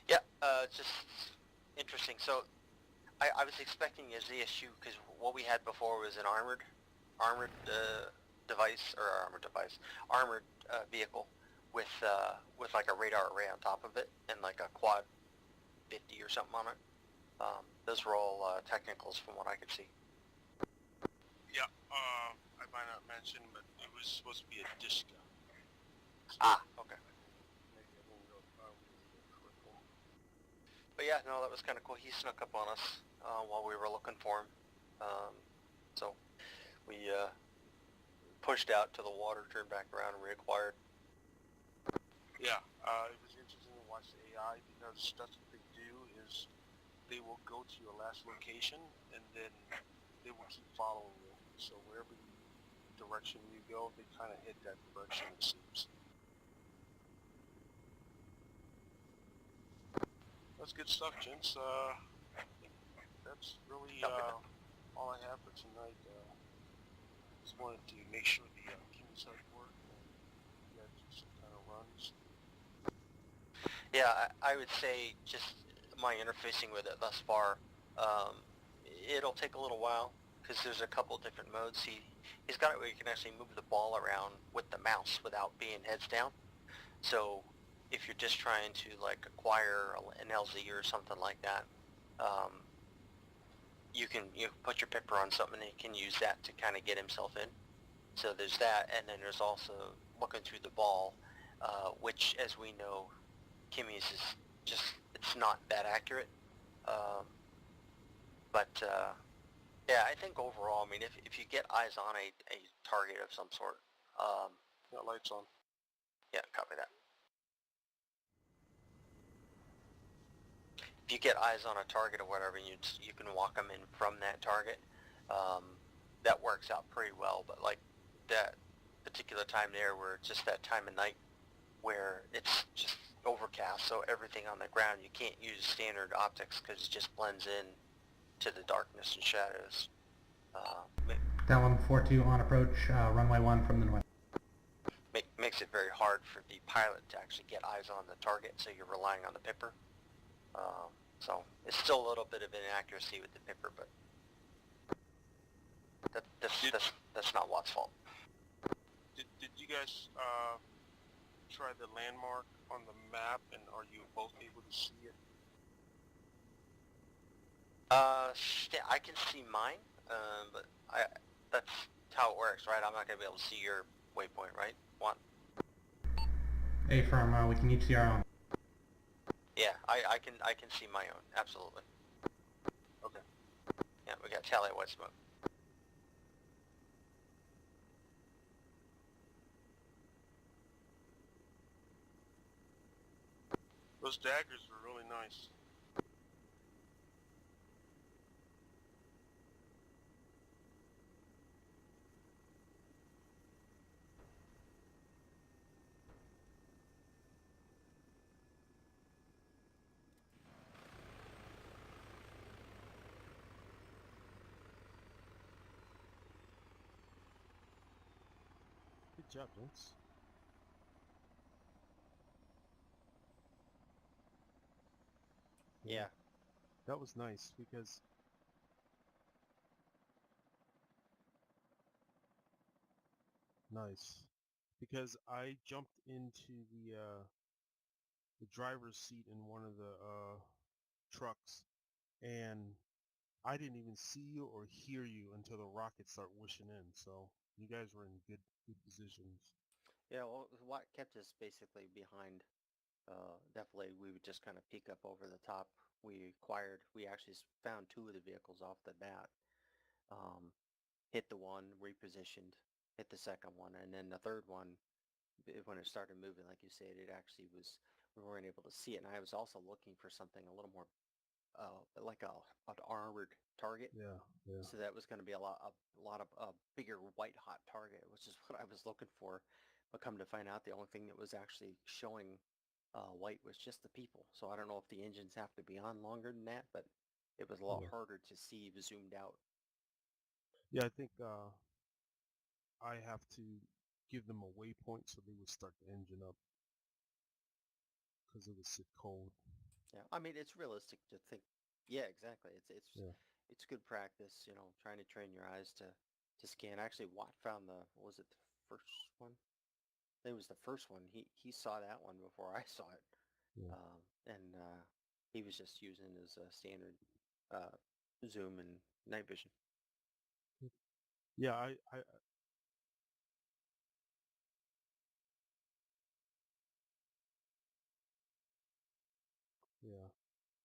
Yeah, just interesting. So, I was expecting a ZSU because what we had before was an armored vehicle with like a radar array on top of it and like a quad 50 or something on it. Those were all technicals from what I could see. Yeah, I might not mention, but it was supposed to be a disc gun. Ah, okay. But yeah, no, that was kind of cool. He snuck up on us while we were looking for him. So we pushed out to the water, turned back around, and reacquired. Yeah, it was interesting to watch the AI because that's what they do is they will go to your last location and then they will keep following you. So wherever direction you go, they kind of hit that direction, it seems. That's good stuff, gents. I think that's really all I have for tonight. Just wanted to make sure the King's Hut worked and you guys do some kind of runs. Yeah, I would say just my interfacing with it thus far, it'll take a little while because there's a couple different modes. He's got it where you can actually move the ball around with the mouse without being heads down. So if you're just trying to like acquire an LZ or something like that, you can put your pipper on something and he can use that to kind of get himself in. So there's that, and then there's also looking through the ball, which, as we know, Kimmy's is just, it's not that accurate. Yeah, I think overall, I mean, if you get eyes on a target of some sort, Got lights on. yeah, copy that. If you get eyes on a target or whatever, you can walk them in from that target. That works out pretty well. But like that particular time there, where it's just that time of night where it's just overcast, so everything on the ground, you can't use standard optics because it just blends in to the darkness and shadows. Talon 4-2 on approach, runway 1 from the north. Makes it very hard for the pilot to actually get eyes on the target, so you're relying on the pipper. So it's still a little bit of inaccuracy with the pipper, but that's not Watt's fault. Did you guys try the landmark on the map, and are you both able to see it? I can see mine, but that's how it works, right? I'm not going to be able to see your waypoint, right? Watt? Affirm, we can each see our own. Yeah, I can see my own, absolutely. Okay. Yeah, we got tally white smoke. Those daggers were really nice. Good job, Vince. Yeah. That was nice because I jumped into the driver's seat in one of the trucks, and I didn't even see you or hear you until the rockets start whooshing in. So you guys were in good positions. Yeah, well, what kept us basically behind, definitely we would just kind of peek up over the top. We actually found two of the vehicles off the bat, um, hit the one, repositioned, hit the second one, and then the third one, when it started moving, like you said, it actually was, we weren't able to see it. And I was also looking for something a little more, like an armored target. Yeah, yeah. So that was going to be a lot of bigger white hot target, which is what I was looking for. But come to find out, the only thing that was actually showing white was just the people. So I don't know if the engines have to be on longer than that, but it was a lot Yeah. harder to see zoomed out. Yeah, I think I have to give them a waypoint so they would start the engine up because it would sit cold. Yeah, I mean it's realistic to think. Yeah, exactly. Yeah. It's good practice, trying to train your eyes to scan. Actually, Watt found what was it, the first one? I think it was the first one. He saw that one before I saw it. Yeah. And he was just using his standard uh, zoom and night vision. Yeah, I yeah.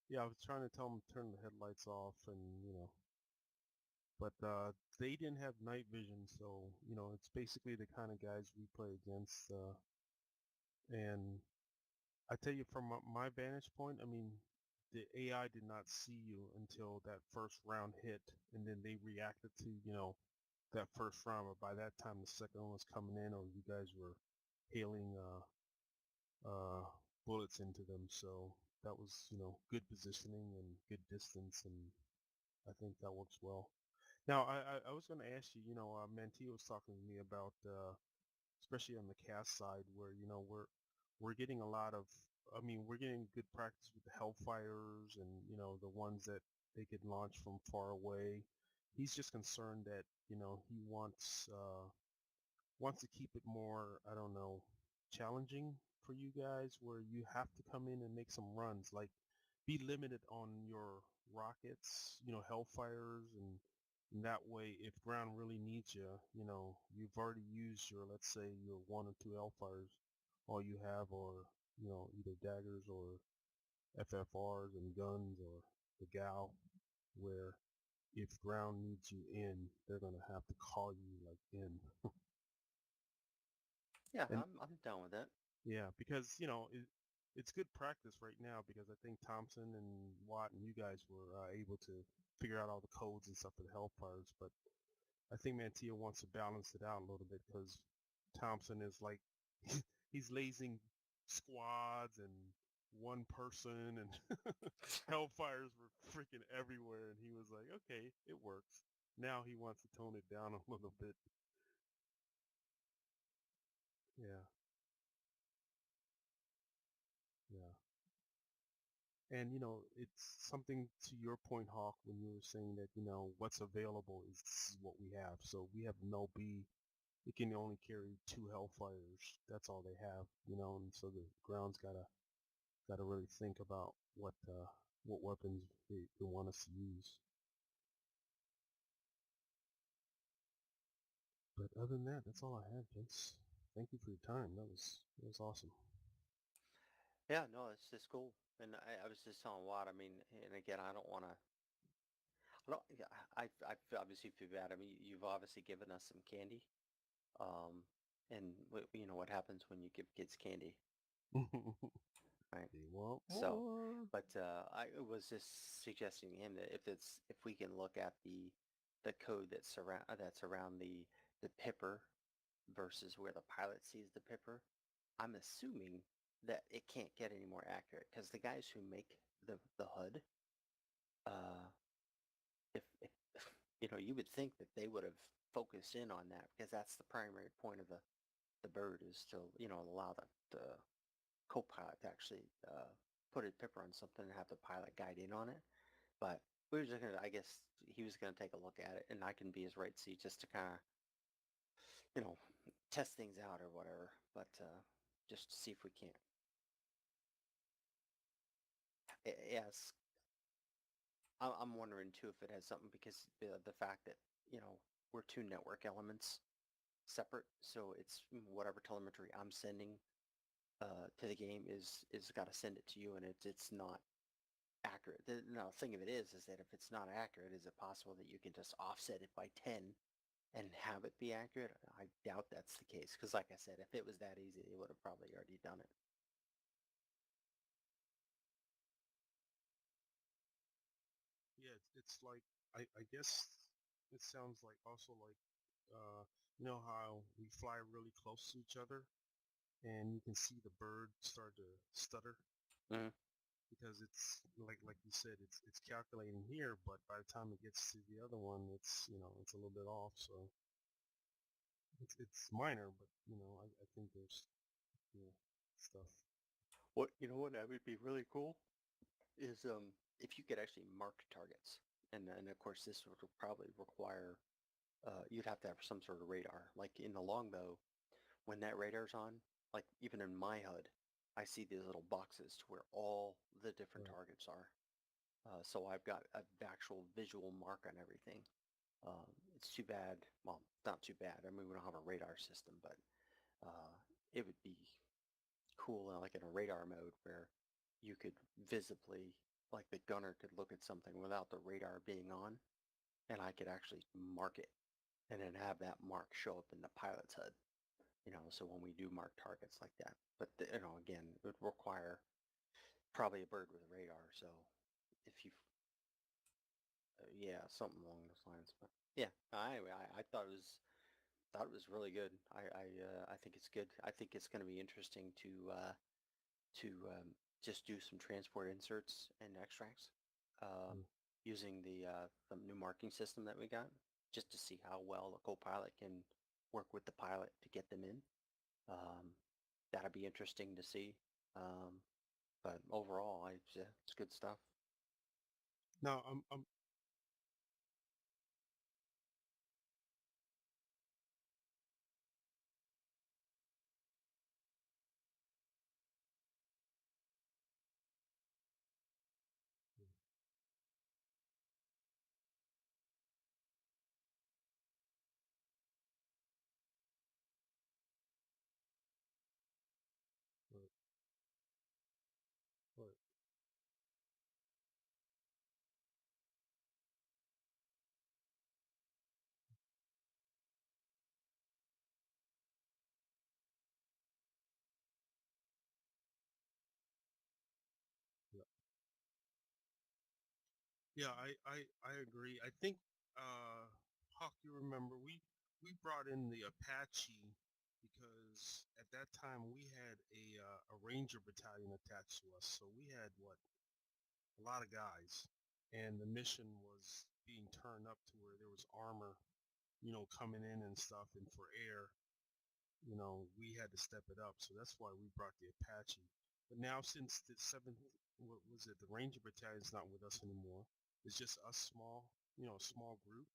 Yeah, I was trying to tell them to turn the headlights off and but they didn't have night vision, so it's basically the kind of guys we play against and I tell you from my vantage point, I mean, the AI did not see you until that first round hit, and then they reacted to that first round, but by that time the second one was coming in or you guys were hailing bullets into them. So that was good positioning and good distance, and I think that works well. Now, I was going to ask you, Mantilla was talking to me about, especially on the cast side, where we're getting a lot of, I mean, we're getting good practice with the Hellfires and the ones that they could launch from far away. He's just concerned that he wants to keep it more, I don't know, challenging for you guys where you have to come in and make some runs, like be limited on your rockets, Hellfires, and that way if ground really needs you've already used your, let's say, your one or two Hellfires, all you have or either daggers or FFRs and guns or the GAL, where if ground needs you in, they're going to have to call you like in. Yeah, And I'm down with that. yeah, because it's good practice right now because I think Thompson and Watt and you guys were able to figure out all the codes and stuff for the Hellfires, but I think Mantilla wants to balance it out a little bit because Thompson is like he's lasing squads and one person and Hellfires were freaking everywhere, and he was like, okay, it works. Now he wants to tone it down a little bit. Yeah, yeah. And it's something to your point, Hawk, when you were saying that what's available is this is what we have. So we have no B. It can only carry 2 Hellfires. That's all they have, and so the ground's gotta really think about what weapons they want us to use. But other than that, that's all I have, Vince. Thank you for your time. That was awesome. Yeah, no, it's just cool. And I was just telling Watt, I mean, and again, I don't want to, I don't, yeah, I obviously feel bad. I mean, you've obviously given us some candy. Um, and you know what happens when you give kids candy, right? They want So But I was just suggesting to him that if we can look at the code that's around the pipper versus where the pilot sees the pipper, I'm assuming that it can't get any more accurate because the guys who make the HUD, uh, if you would think that they would have focused in on that because that's the primary point of the bird is to allow the co-pilot to actually put a pipper on something and have the pilot guide in on it. But we were just gonna, I guess he was gonna take a look at it, and I can be his right seat just to kind of, you know, test things out or whatever. But just to see if we can't. Yes, I'm wondering too if it has something because the fact that we're two network elements separate, so it's whatever telemetry I'm sending to the game is got to send it to you, and it's not accurate. The thing of it is that if it's not accurate, is it possible that you can just offset it by 10 and have it be accurate? I doubt that's the case because, like I said, if it was that easy, they would have probably already done it. Yeah, it's like I guess it sounds like also like you know how we fly really close to each other and you can see the bird start to stutter Hmm. because it's like you said it's calculating here, but by the time it gets to the other one, it's it's a little bit off. So it's minor, but I think there's stuff. What that would be really cool is if you could actually mark targets, and of course this would probably require you'd have to have some sort of radar. Like in the longbow, when that radar's on, like even in my HUD, I see these little boxes to where all the different Right. targets are. So I've got an actual visual mark on everything. It's too bad. Well, not too bad. I mean, we don't have a radar system, but uh, it would be cool, like in a radar mode, where you could visibly, like the gunner could look at something without the radar being on, and I could actually mark it, and then have that mark show up in the pilot's HUD. So when we do mark targets like that, but again, it would require probably a bird with a radar. So if you yeah, something along those lines. But yeah, anyway, I thought it was really good. I think it's good. I think it's going to be interesting to just do some transport inserts and extracts Mm. using the new marking system that we got, just to see how well the co-pilot can work with the pilot to get them in. Um, that'll be interesting to see. Um, but overall, it's good stuff. Now I'm right, right. Yeah, yeah, I agree. I think Hawk, you remember we brought in the Apache because at that time we had a Ranger battalion attached to us, so we had a lot of guys, and the mission was being turned up to where there was armor, coming in and stuff, and for air, we had to step it up. So that's why we brought the Apache. But now since the seventh, what was it, the Ranger Battalion's not with us anymore. It's just us small group.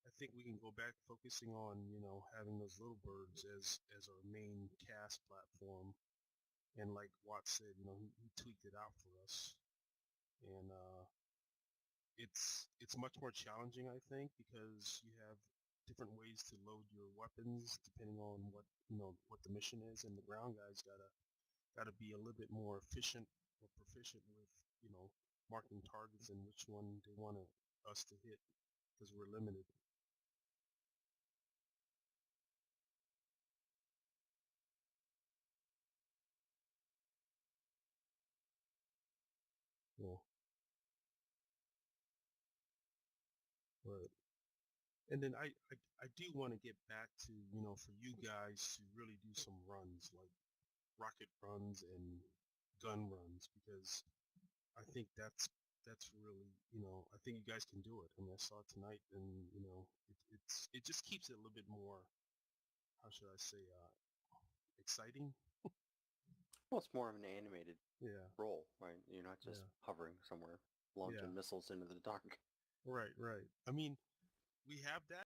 I think we can go back focusing on, having those little birds as our main cast platform. And like Watt said, he tweaked it out for us. And it's much more challenging, I think, because you have different ways to load your weapons depending on what the mission is, and the ground guys gotta be a little bit more efficient or proficient with marking targets and which one they want us to hit because we're limited. And then I do want to get back to, for you guys to really do some runs, like rocket runs and gun runs, because I think that's really, I think you guys can do it. I mean, I saw it tonight, and it just keeps it a little bit more, how should I say, exciting. Well, it's more of an animated Yeah, role, right? You're not just yeah, hovering somewhere, yeah. launching missiles into the dark. Right, right. I mean, we have that.